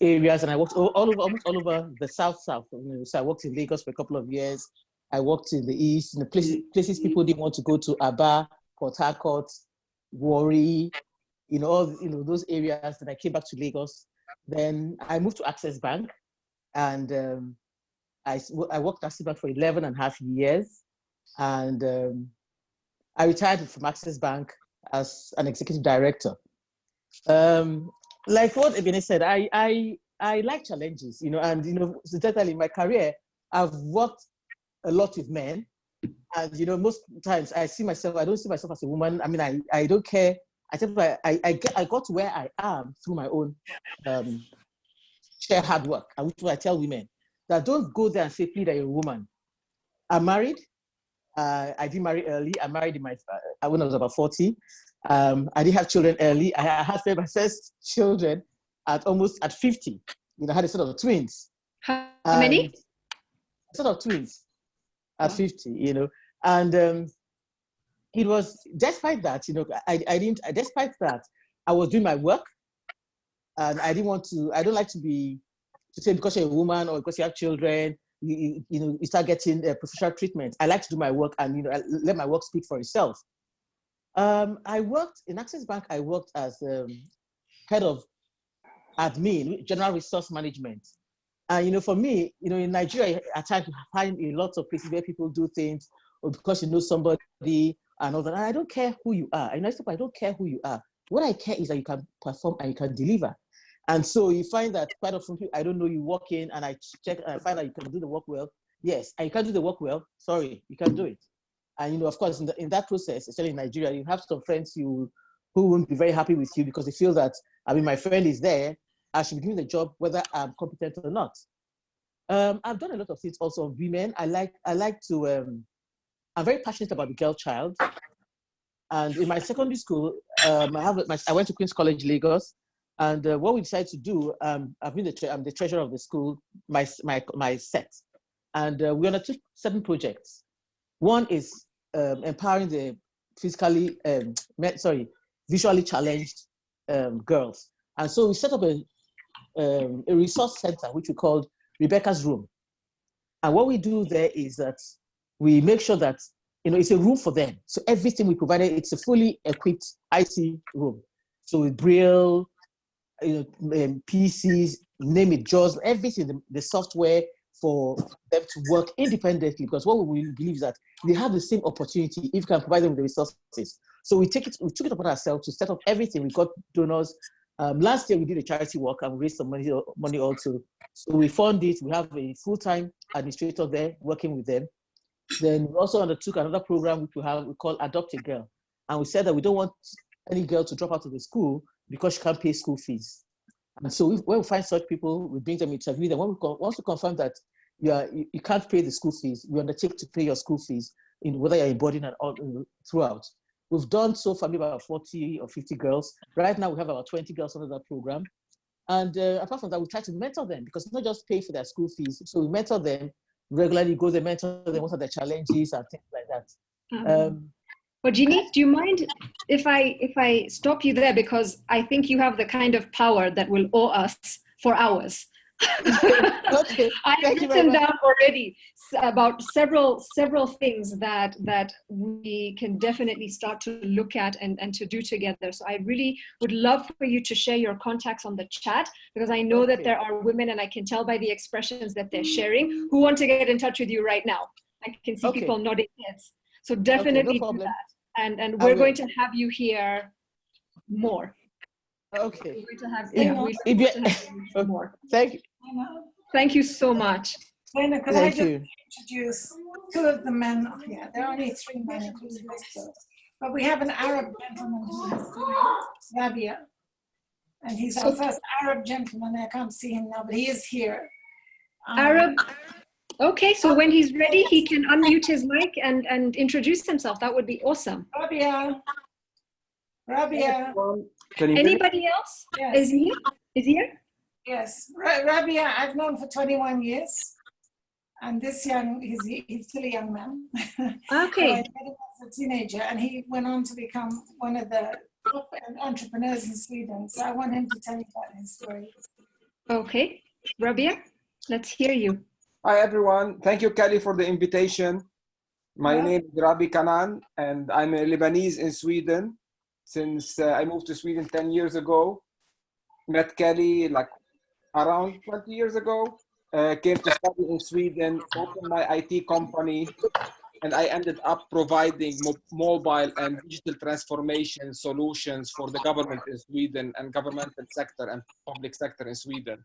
Speaker 8: areas, and I worked almost all over the South. You know, so I worked in Lagos for a couple of years. I worked in the East, in the places people didn't want to go to, Aba, Port Harcourt, Warri, those areas. Then I came back to Lagos. Then I moved to Access Bank, and I worked at Access Bank for 11.5 years. And I retired from Access Bank as an executive director. Like what Ebene said, I like challenges, you know, and, you know, certainly in my career, I've worked a lot with men. And, you know, most times I don't see myself as a woman. I mean, I don't care. I think I got to where I am through my own sheer hard work. And which I tell women that don't go there and say, please, that you're a woman. I'm married. I did marry early. I married when I was about 40. I didn't have children early. I had my first children at 50. You know, I had a set of twins.
Speaker 1: How many?
Speaker 8: A set of twins at 50, you know. And it was, despite that, you know, despite that, I was doing my work. And I don't like to say because you're a woman or because you have children, you start getting professional treatment. I like to do my work and, you know, let my work speak for itself. I worked in Access Bank. I worked as head of admin, general resource management. And, you know, for me, you know, in Nigeria, at times you find a lot of places where people do things or because you know somebody and all that. And I don't care who you are. I don't care who you are. What I care is that you can perform and you can deliver. And so you find that quite often, I don't know, you walk in and I check and I find out you can do the work well. Yes, and you can do the work well. Sorry, you can do it. And, you know, of course, in that process, especially in Nigeria, you have some friends who won't be very happy with you because they feel that, I mean, my friend is there, I should be doing the job whether I'm competent or not. I've done a lot of things also on women. I like to, I'm very passionate about the girl child. And in my secondary school, I went to Queen's College, Lagos. And what we decided to do, I'm the treasurer of the school, my set. And we undertook 7 projects. One is empowering the visually challenged girls. And so we set up a resource center, which we called Rebecca's Room. And what we do there is that we make sure that, you know, it's a room for them. So everything we provided, it's a fully equipped IT room. So with Braille, you know, PCs, name it, JAWS, everything, the software for them to work independently, because what we believe is that they have the same opportunity if we can provide them with the resources. So we took it upon ourselves to set up everything. We got donors. Last year we did a charity work and we raised some money also. So we fund it. We have a full-time administrator there working with them. Then we also undertook another program which we call Adopt a Girl. And we said that we don't want any girl to drop out of the school because she can't pay school fees. And so when we find such people, we bring them into interview them. Once we confirm that you can't pay the school fees, we undertake to pay your school fees, whether you're in boarding or throughout. We've done so far about 40 or 50 girls. Right now we have about 20 girls under that program. And apart from that, we try to mentor them because it's not just pay for their school fees. So we mentor them regularly, go there, mentor them, what are their challenges and things like that.
Speaker 1: But Jeannie, do you mind if I stop you there, because I think you have the kind of power that will awe us for hours.
Speaker 8: Okay.
Speaker 1: I've written down already about several things that we can definitely start to look at and to do together. So I really would love for you to share your contacts on the chat, because I know that there are women, and I can tell by the expressions that they're sharing, who want to get in touch with you right now. I can see people nodding heads. So definitely do that. And we're going to have you here more.
Speaker 8: Okay.
Speaker 1: We're going to have you more.
Speaker 8: Thank you.
Speaker 1: Thank you so much.
Speaker 9: Dana, could I just introduce 2 of the men? Yeah, there are only 3 men, including us. But we have an Arab gentleman who is Rabia. And he's our first Arab gentleman. I can't see him now, but he is here.
Speaker 1: Arab. Okay, so when he's ready, he can unmute his mic and introduce himself. That would be awesome.
Speaker 9: Rabia.
Speaker 1: Anybody else? Yes. Is he here?
Speaker 9: Yes, Rabia, I've known for 21 years. And this he's still a young man.
Speaker 1: Okay.
Speaker 9: I met him as a teenager, and he went on to become one of the top entrepreneurs in Sweden. So I want him to tell you about his story.
Speaker 1: Okay, Rabia, let's hear you.
Speaker 12: Hi everyone, thank you Kelly for the invitation. My name is Rabi Kanan and I'm a Lebanese in Sweden. Since I moved to Sweden 10 years ago, met Kelly like around 20 years ago, came to study in Sweden, opened my IT company, and I ended up providing mobile and digital transformation solutions for the government in Sweden and governmental sector and public sector in Sweden.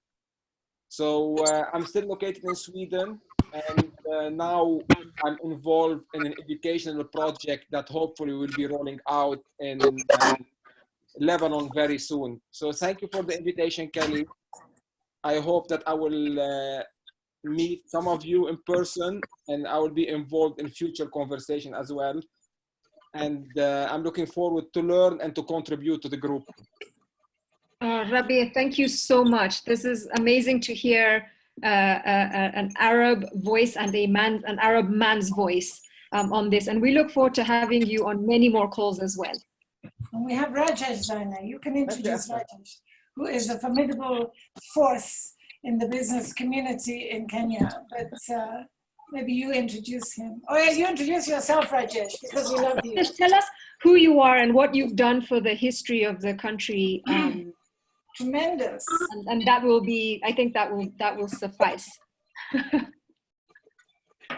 Speaker 12: So I'm still located in Sweden, and now I'm involved in an educational project that hopefully will be rolling out in Lebanon very soon. So thank you for the invitation, Kelly. I hope that I will meet some of you in person, and I will be involved in future conversation as well. And I'm looking forward to learn and to contribute to the group.
Speaker 1: Rabia, thank you so much. This is amazing to hear an Arab voice and an Arab man's voice on this. And we look forward to having you on many more calls as well.
Speaker 9: And we have Rajesh Zaina. You can introduce Rajesh, who is a formidable force in the business community in Kenya. But maybe you introduce him. Oh yeah, you introduce yourself, Rajesh, because we love you.
Speaker 1: Just tell us who you are and what you've done for the history of the country.
Speaker 9: Tremendous.
Speaker 1: And that will be, I think that will suffice.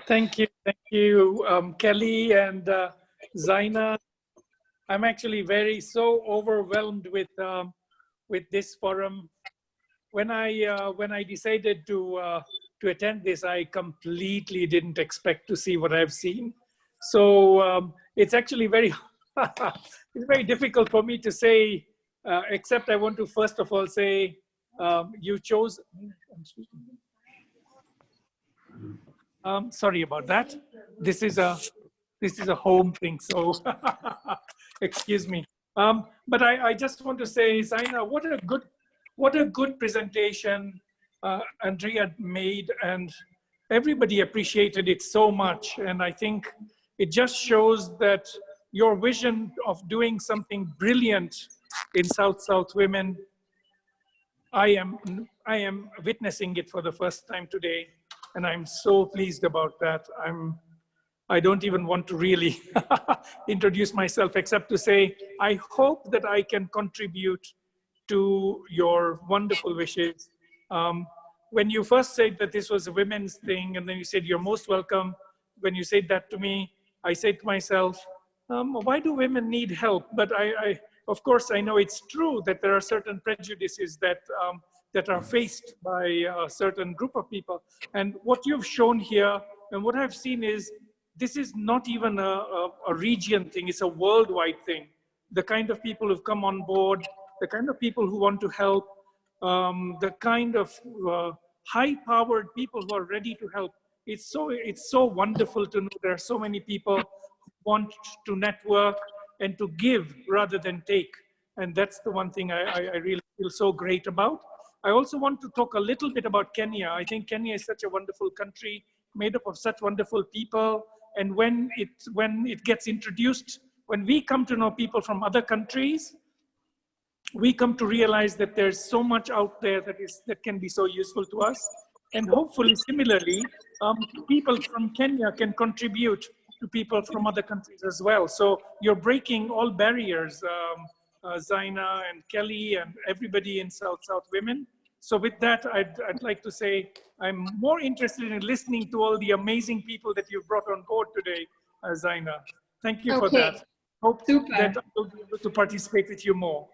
Speaker 4: Thank you, Kelly and Zaina. I'm actually so overwhelmed with this forum. When I decided to attend this, I completely didn't expect to see what I've seen. So it's actually very, it's very difficult for me to say, except I want to first of all say, you chose, sorry about that. This is a home thing, so excuse me. But I just want to say, Zaina, what a good presentation Andrea made, and everybody appreciated it so much. And I think it just shows that your vision of doing something brilliant in South Women, I am witnessing it for the first time today, and I'm so pleased about that. I don't even want to really introduce myself except to say, I hope that I can contribute to your wonderful wishes. When you first said that this was a women's thing, and then you said, you're most welcome. When you said that to me, I said to myself, why do women need help? But of course, I know it's true that there are certain prejudices that, that are faced by a certain group of people. And what you've shown here, and what I've seen is, this is not even a region thing, it's a worldwide thing. The kind of people who've come on board, the kind of people who want to help, the kind of high-powered people who are ready to help. It's so wonderful to know there are so many people who want to network and to give rather than take. And that's the one thing I really feel so great about. I also want to talk a little bit about Kenya. I think Kenya is such a wonderful country, made up of such wonderful people. And when it gets introduced, when we come to know people from other countries, we come to realize that there's so much out there that can be so useful to us. And hopefully, similarly, people from Kenya can contribute to people from other countries as well. So you're breaking all barriers, Zaina and Kelly and everybody in South Women. So with that, I'd like to say, I'm more interested in listening to all the amazing people that you've brought on board today, Zaina. Thank you for that. Hope that I'll be able to participate with you more.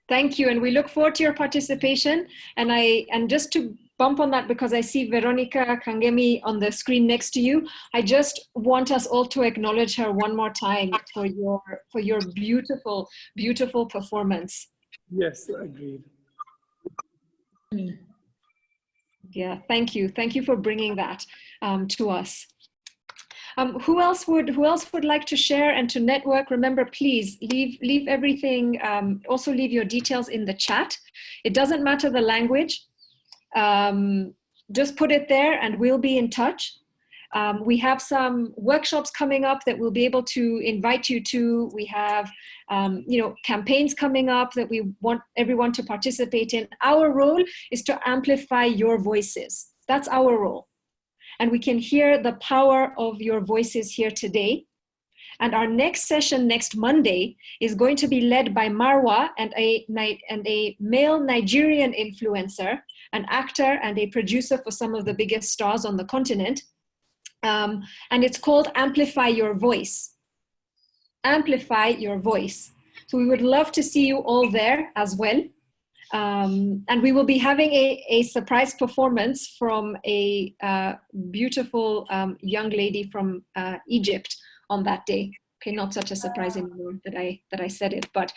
Speaker 1: Thank you, and we look forward to your participation. And just to bump on that, because I see Veronica Kangemi on the screen next to you, I just want us all to acknowledge her one more time for your beautiful, beautiful performance.
Speaker 4: Yes, agreed.
Speaker 1: Yeah, thank you. Thank you for bringing that to us. Who else would like to share and to network? Remember, please leave everything. Also, leave your details in the chat. It doesn't matter the language. Just put it there, and we'll be in touch. We have some workshops coming up that we'll be able to invite you to. We have, campaigns coming up that we want everyone to participate in. Our role is to amplify your voices. That's our role. And we can hear the power of your voices here today. And our next session next Monday is going to be led by Marwa and a male Nigerian influencer, an actor and a producer for some of the biggest stars on the continent. And it's called Amplify Your Voice. Amplify Your Voice. So we would love to see you all there as well. And we will be having a surprise performance from a beautiful young lady from Egypt on that day. Okay, not such a surprise anymore that I said it, but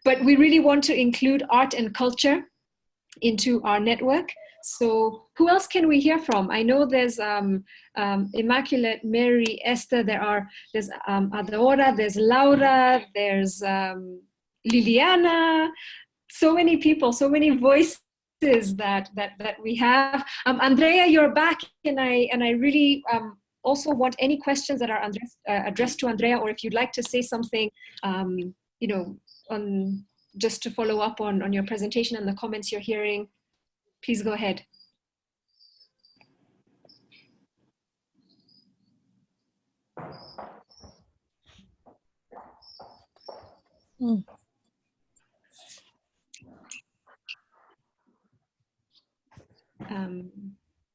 Speaker 1: but we really want to include art and culture into our network. So who else can we hear from? I know there's Immaculate, Mary, Esther. There's Adora, there's Laura, there's Liliana. So many people, so many voices that we have. Andrea, you're back, and I really also want any questions that are addressed to Andrea, or if you'd like to say something, on just to follow up on your presentation and the comments you're hearing. Please go ahead.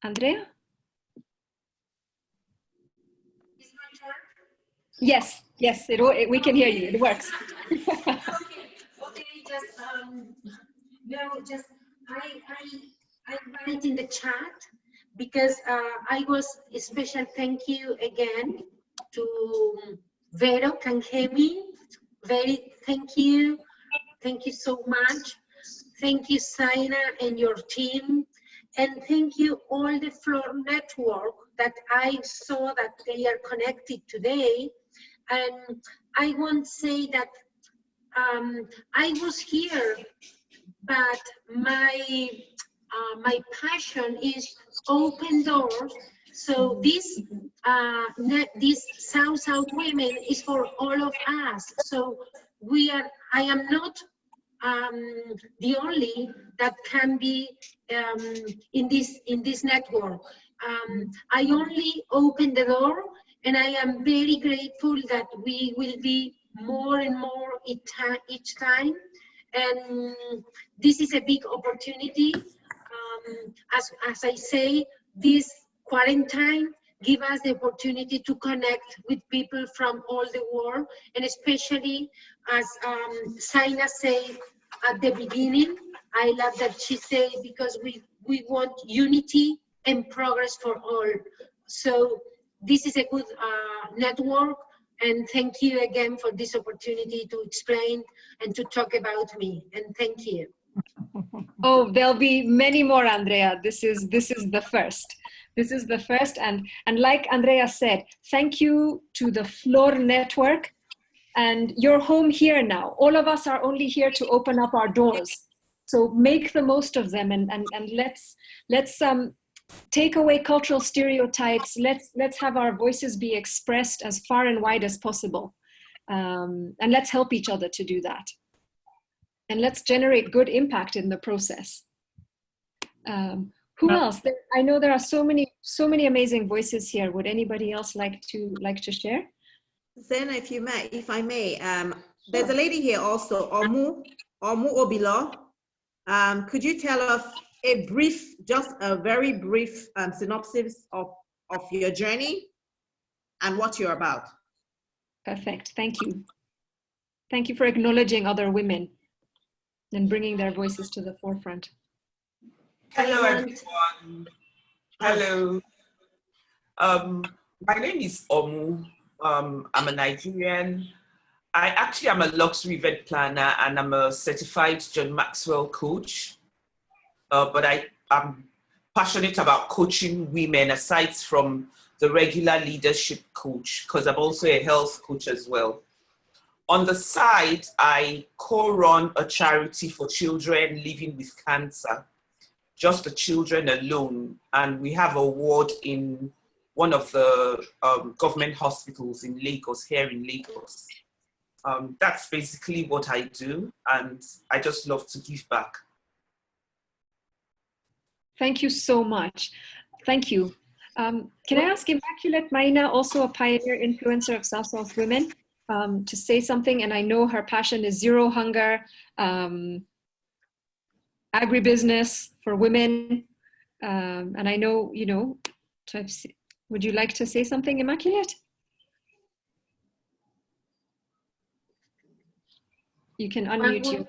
Speaker 1: Andrea? Yes, we can hear you. It works.
Speaker 5: Okay, I write in the chat, because I was a special thank you again to Vero Kangemi. Very thank you so much. Thank you, Saina and your team. And thank you all the floor network that I saw that they are connected today. And I won't say that I was here, but my passion is open doors. So this South Women is for all of us. So I am not the only that can be in this network. I only open the door, and I am very grateful that we will be more and more each time. And this is a big opportunity. As I say, this quarantine give us the opportunity to connect with people from all the world, and especially as Saina said at the beginning, I love that she said, because we want unity and progress for all. So this is a good network, and thank you again for this opportunity to explain and to talk about me, and thank you.
Speaker 1: Oh, there'll be many more, Andrea. This is the first. This is the first, and like Andrea said, thank you to the Floor Network, and you're home here now. All of us are only here to open up our doors. So make the most of them, and let's take away cultural stereotypes. Let's have our voices be expressed as far and wide as possible, and let's help each other to do that. And let's generate good impact in the process. Who else? I know there are so many amazing voices here. Would anybody else like to share?
Speaker 7: Zena, if I may, there's a lady here also, Omu Obilo. Could you tell us just a very brief synopsis of your journey and what you're about?
Speaker 1: Perfect. Thank you. Thank you for acknowledging other women and bringing their voices to the forefront.
Speaker 13: Hello, everyone. Hello. My name is Omu. I'm a Nigerian. I actually am a luxury event planner, and I'm a certified John Maxwell coach. But I'm passionate about coaching women aside from the regular leadership coach, because I'm also a health coach as well. On the side, I co-run a charity for children living with cancer, just the children alone. And we have a ward in one of the government hospitals in Lagos, here in Lagos. That's basically what I do, and I just love to give back.
Speaker 1: Thank you so much. Thank you. Can I ask Immaculate Maina, also a pioneer influencer of South Women, to say something? And I know her passion is zero hunger, agribusiness for women. And I know, would you like to say something, Immaculate? You can unmute you.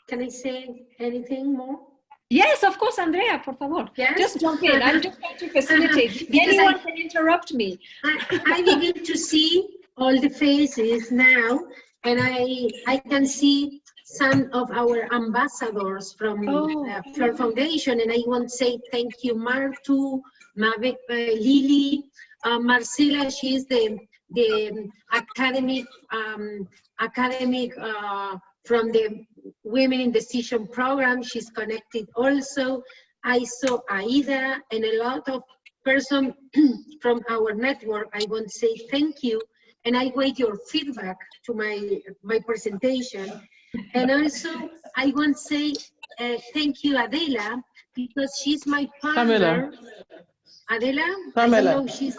Speaker 5: Can I say anything more?
Speaker 1: Yes, of course, Andrea, por favor. Yes? Just jump in. I'm just trying to facilitate. Anyone can interrupt me.
Speaker 5: I begin to see all the faces now, and I can see some of our ambassadors from Fleur Foundation, and I want to say thank you, Martu, Mavek, Lily, Marcela. She is the academic from the Women in Decision program. She's connected also. I saw Aida and a lot of persons from our network. I want to say thank you, and I wait your feedback to my presentation. And also I want to say thank you, Adela, because she's my partner. Adela?
Speaker 8: Pamela.
Speaker 5: I don't know if she's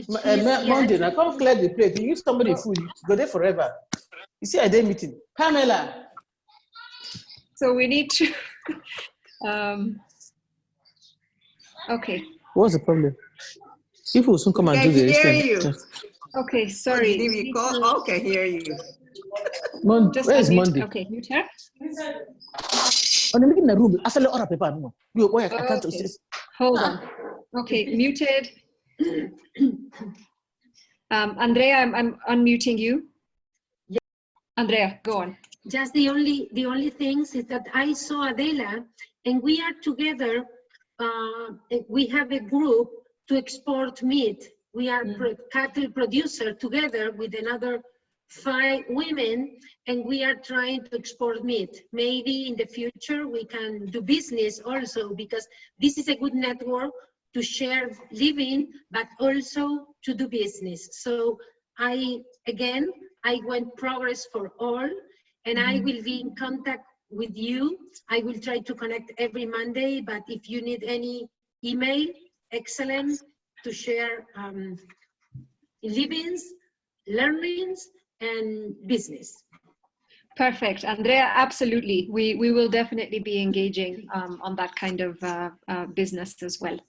Speaker 8: Monday, I can't clear the plate. You use somebody food, you go there forever. You see, I did meeting. Pamela.
Speaker 1: So we need to, okay.
Speaker 8: What's the problem? People will soon come and do this.
Speaker 7: I hear you.
Speaker 1: Okay, sorry.
Speaker 7: Okay, hear you.
Speaker 8: Where is Monday?
Speaker 1: Okay, mute her.
Speaker 8: On the in the room, I said, "Oh, paper, no, I can't."
Speaker 1: Okay. Hold on. Okay, muted. Andrea, I'm unmuting you.
Speaker 5: Yeah.
Speaker 1: Andrea, go on.
Speaker 5: Just the only things is that I saw Adela, and we are together. We have a group to export meat. We are cattle producer together with another 5 women, and we are trying to export meat. Maybe in the future we can do business also, because this is a good network to share living, but also to do business. So I want progress for all, and I will be in contact with you. I will try to connect every Monday, but if you need any email, excellent, to share livings, learnings, and business.
Speaker 1: Perfect, Andrea, absolutely. We will definitely be engaging on that kind of business as well.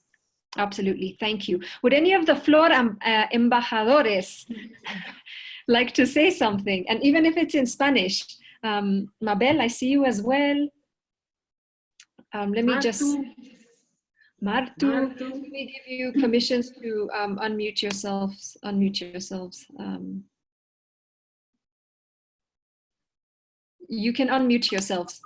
Speaker 1: Absolutely, thank you. Would any of the Flor embajadores like to say something? And even if it's in Spanish, Mabel, I see you as well. Let me just, Martu, let me give you permissions to unmute yourselves. You can unmute yourselves.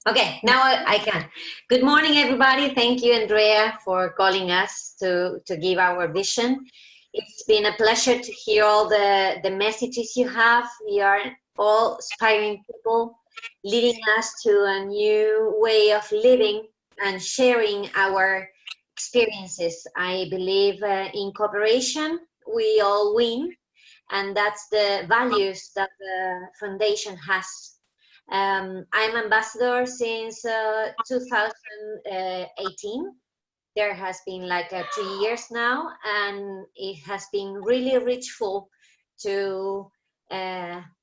Speaker 14: Okay, now I can. Good morning, everybody. Thank you, Andrea, for calling us to give our vision. It's been a pleasure to hear all the messages you have. We are all inspiring people, leading us to a new way of living and sharing our experiences. I believe in cooperation, we all win, and that's the values that the foundation has. I'm ambassador since 2018. There has been like 3 years now, and it has been really richful to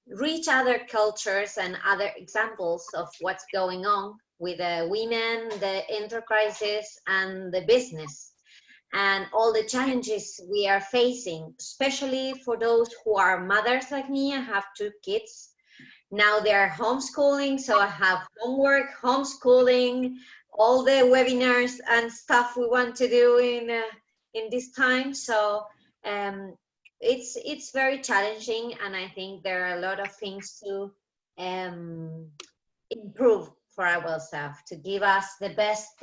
Speaker 14: reach other cultures and other examples of what's going on with the women, the enterprises, and the business, and all the challenges we are facing, especially for those who are mothers like me. I have 2 kids. Now they're homeschooling, so I have homework, homeschooling, all the webinars and stuff we want to do in this time. So it's very challenging, and I think there are a lot of things to improve for ourselves, to give us the best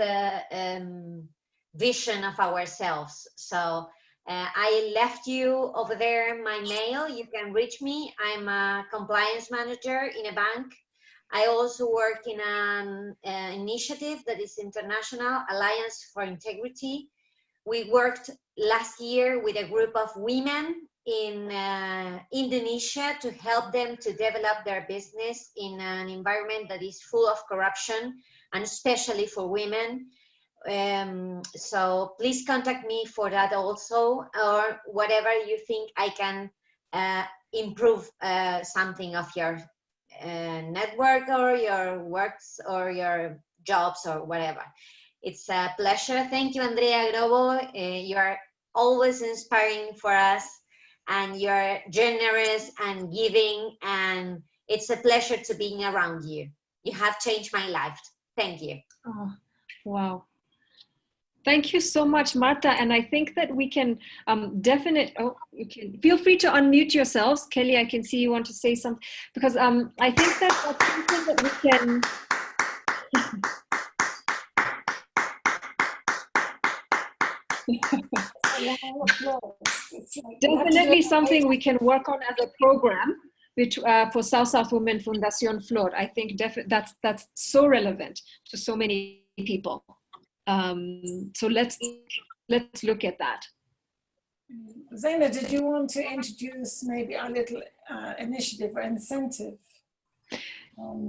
Speaker 14: vision of ourselves. So I left you over there my mail. You can reach me. I'm a compliance manager in a bank. I also work in an initiative that is International Alliance for Integrity. We worked last year with a group of women in Indonesia to help them to develop their business in an environment that is full of corruption, and especially for women. So please contact me for that also, or whatever you think I can improve something of your network or your works or your jobs or whatever. It's a pleasure. Thank you, Andrea Grobo. You are always inspiring for us, and you're generous and giving, and it's a pleasure to be around you. You have changed my life. Thank you.
Speaker 1: Oh, wow. Thank you so much, Marta. And I think that we can you can feel free to unmute yourselves. Kelly, I can see you want to say something, because I think that that's something that we can. Definitely something we can work on as a program which, for South Women Fundación Flor. I think that's so relevant to so many people. So let's look at that.
Speaker 9: Zaina, did you want to introduce maybe a little initiative or incentive?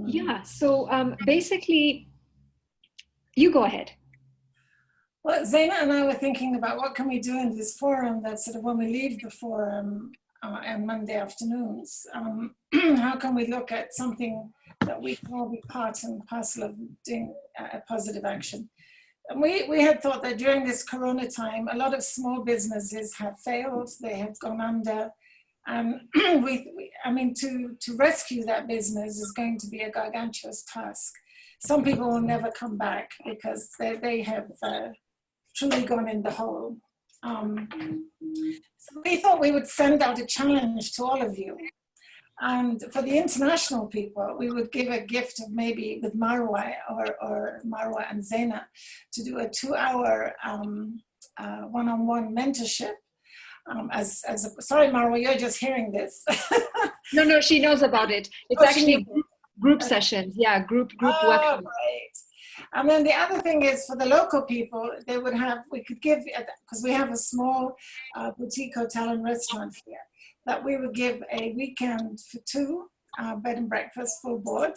Speaker 1: Yeah, so basically, you go ahead.
Speaker 9: Well, Zaina and I were thinking about what can we do in this forum that sort of when we leave the forum on Monday afternoons, how can we look at something that we can all be part and parcel of doing a positive action? And we had thought that during this Corona time, a lot of small businesses have failed, they have gone under, And I mean, to rescue that business is going to be a gargantuous task. Some people will never come back because they have truly gone in the hole. So we thought we would send out a challenge to all of you. And for the international people, we would give a gift of maybe with Marwa or Marwa and Zaina to do a 2-hour one-on-one mentorship. Sorry, Marwa, you're just hearing this.
Speaker 1: No, she knows about it. It's actually group sessions. Yeah, group workshops.
Speaker 9: Right. And then the other thing is for the local people, we could give, because we have a small boutique hotel and restaurant here, that we would give a weekend for 2 bed and breakfast full board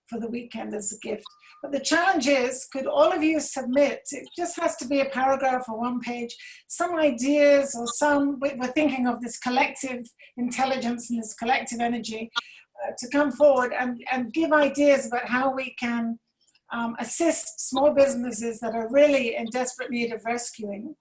Speaker 9: for the weekend as a gift. But the challenge is, could all of you submit, it just has to be a paragraph or 1 page, some ideas or we're thinking of this collective intelligence and this collective energy to come forward and give ideas about how we can assist small businesses that are really in desperate need of rescuing.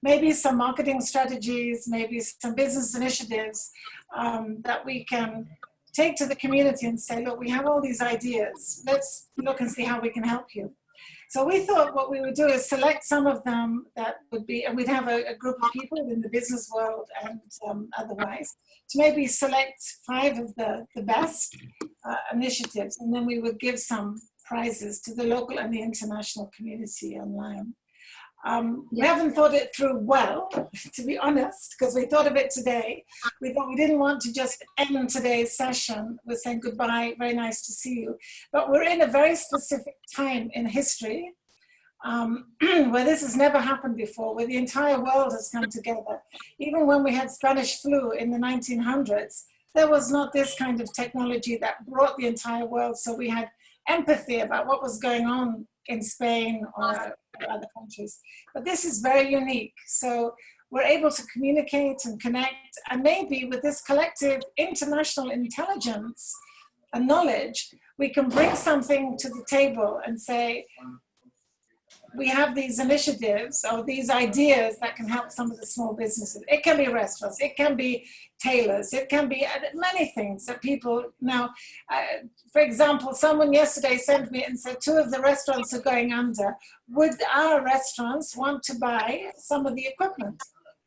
Speaker 9: Maybe some marketing strategies, maybe some business initiatives that we can take to the community and say, look, we have all these ideas. Let's look and see how we can help you. So we thought what we would do is select some of them that would be, and we'd have a group of people in the business world and otherwise, to maybe select 5 of the best initiatives, and then we would give some prizes to the local and the international community online. We haven't thought it through well, to be honest, because we thought of it today. We thought we didn't want to just end today's session with saying goodbye, very nice to see you. But we're in a very specific time in history where this has never happened before, where the entire world has come together. Even when we had Spanish flu in the 1900s, there was not this kind of technology that brought the entire world. So we had empathy about what was going on in Spain or other countries. But this is very unique. So we're able to communicate and connect, and maybe with this collective international intelligence and knowledge, we can bring something to the table and say, we have these initiatives or these ideas that can help some of the small businesses. It can be restaurants, it can be tailors, it can be many things that people now, for example, someone yesterday sent me and said 2 of the restaurants are going under. Would our restaurants want to buy some of the equipment?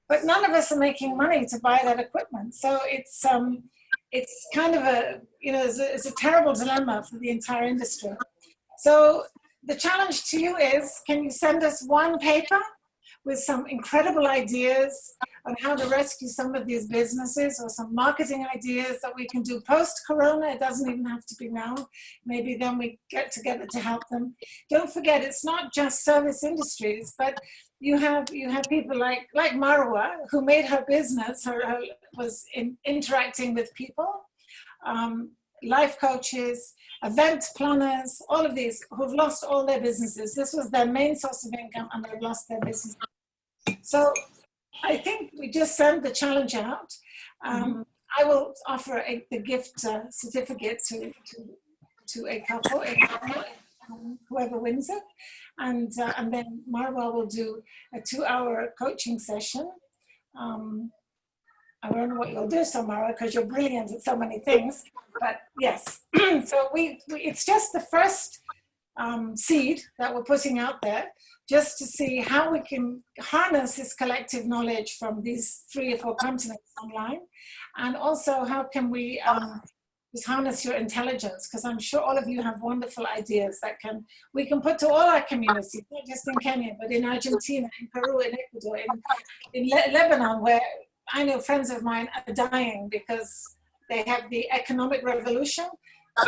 Speaker 9: But none of us are making money to buy that equipment. So it's kind of it's a terrible dilemma for the entire industry. So the challenge to you is, can you send us 1 paper with some incredible ideas on how to rescue some of these businesses, or some marketing ideas that we can do post-corona? It doesn't even have to be now. Maybe then we get together to help them. Don't forget, it's not just service industries, but you have people like Marwa, who made her business, was interacting with people, life coaches, event planners, all of these who've lost all their businesses. This was their main source of income and they've lost their business. So I think we just send the challenge out. I will offer the gift certificate to a couple, whoever wins it. And then Marwa will do a 2-hour coaching session. I don't know what you'll do, so Marwa, because you're brilliant at so many things. But yes, so it's just the first seed that we're putting out there, just to see how we can harness this collective knowledge from these 3 or 4 continents online. And also, how can we just harness your intelligence? Because I'm sure all of you have wonderful ideas that we can put to all our communities, not just in Kenya, but in Argentina, in Peru, in Ecuador, in Lebanon, where I know friends of mine are dying because they have the economic revolution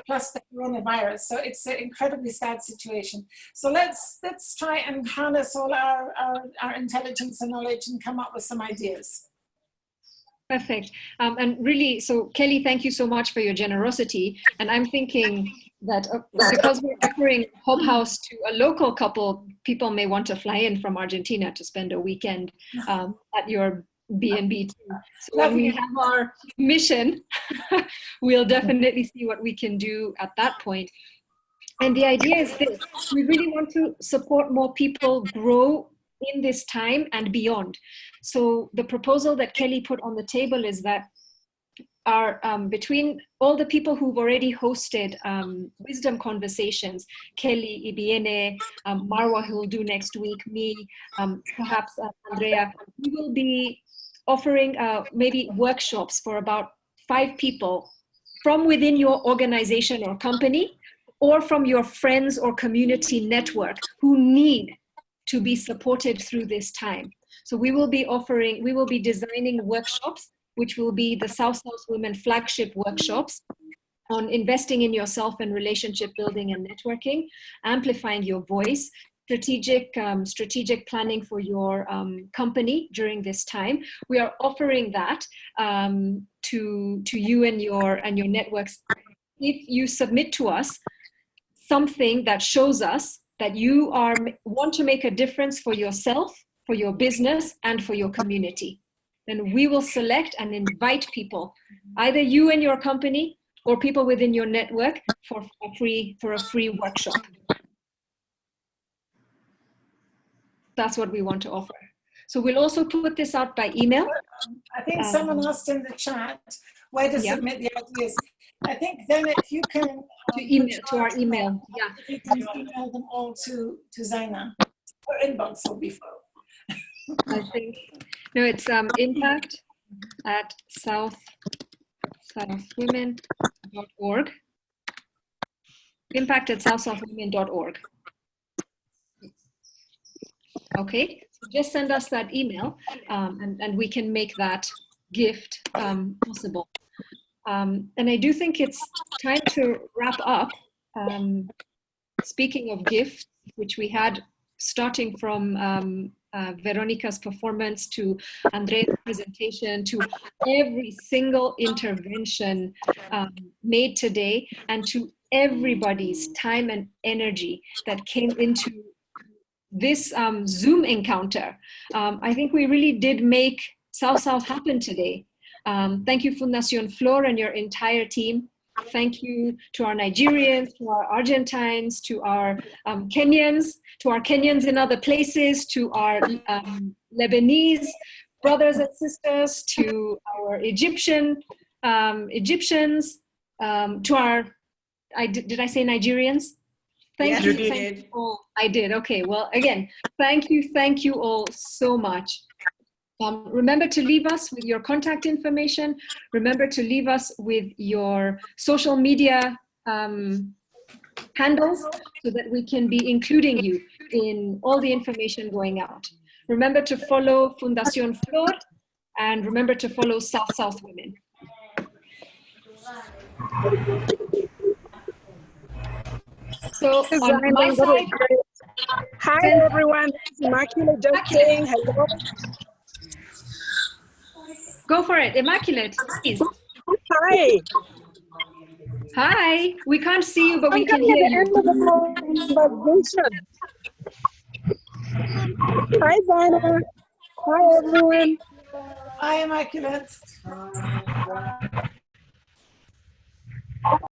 Speaker 9: plus the coronavirus. So it's an incredibly sad situation. So let's try and harness all our intelligence and knowledge and come up with some ideas.
Speaker 1: Perfect. And really, so Kelly, thank you so much for your generosity. And I'm thinking that because we're offering Hope House to a local couple, people may want to fly in from Argentina to spend a weekend at your B&B too. So when we have our mission, we'll definitely see what we can do at that point. And the idea is this: we really want to support more people grow in this time and beyond. So the proposal that Kelly put on the table is that are between all the people who've already hosted wisdom conversations, Kelly, Ibiene, Marwa, who will do next week, me, perhaps Andrea, we will be offering maybe workshops for about 5 people from within your organization or company, or from your friends or community network who need to be supported through this time. So we will be designing workshops, which will be the South-South Women flagship workshops on investing in yourself and relationship building and networking, amplifying your voice, strategic planning for your company during this time. We are offering that to you and your networks. If you submit to us something that shows us that you want to make a difference for yourself, for your business, and for your community, then we will select and invite people, either you and your company or people within your network, for a free workshop. That's what we want to offer. So we'll also put this out by email.
Speaker 9: I think someone asked in the chat where to submit the ideas. I think then if you can
Speaker 1: to our email,
Speaker 9: if you can email them all to Zaina, her inbox will be full.
Speaker 1: I think no, it's impact at southsouthwomen.org. Impact at southsouthwomen.org. Okay, so just send us that email, and we can make that gift possible. And I do think it's time to wrap up. Speaking of gifts, which we had starting from Veronica's performance to Andrea's presentation to every single intervention made today, and to everybody's time and energy that came into this Zoom encounter. I think we really did make South-South happen today. Thank you, Fundación Flor and your entire team. Thank you to our Nigerians, to our Argentines, to our Kenyans, to our Kenyans in other places, to our Lebanese brothers and sisters, to our Egyptians, to our, did I say Nigerians? Thank you. Thank you all. I did. Okay. Well, again, thank you all so much. Remember to leave us with your contact information. Remember to leave us with your social media handles so that we can be including you in all the information going out. Remember to follow Fundación Flor, and remember to follow South-South Women. So on my side,
Speaker 15: hi everyone, this is Immaculate just saying hello.
Speaker 1: Go for it, Immaculate, please.
Speaker 15: Hi.
Speaker 1: Hi, we can't see you, but we can hear you.
Speaker 15: Hi, Zaina. Hi, everyone.
Speaker 9: Hi, Immaculate.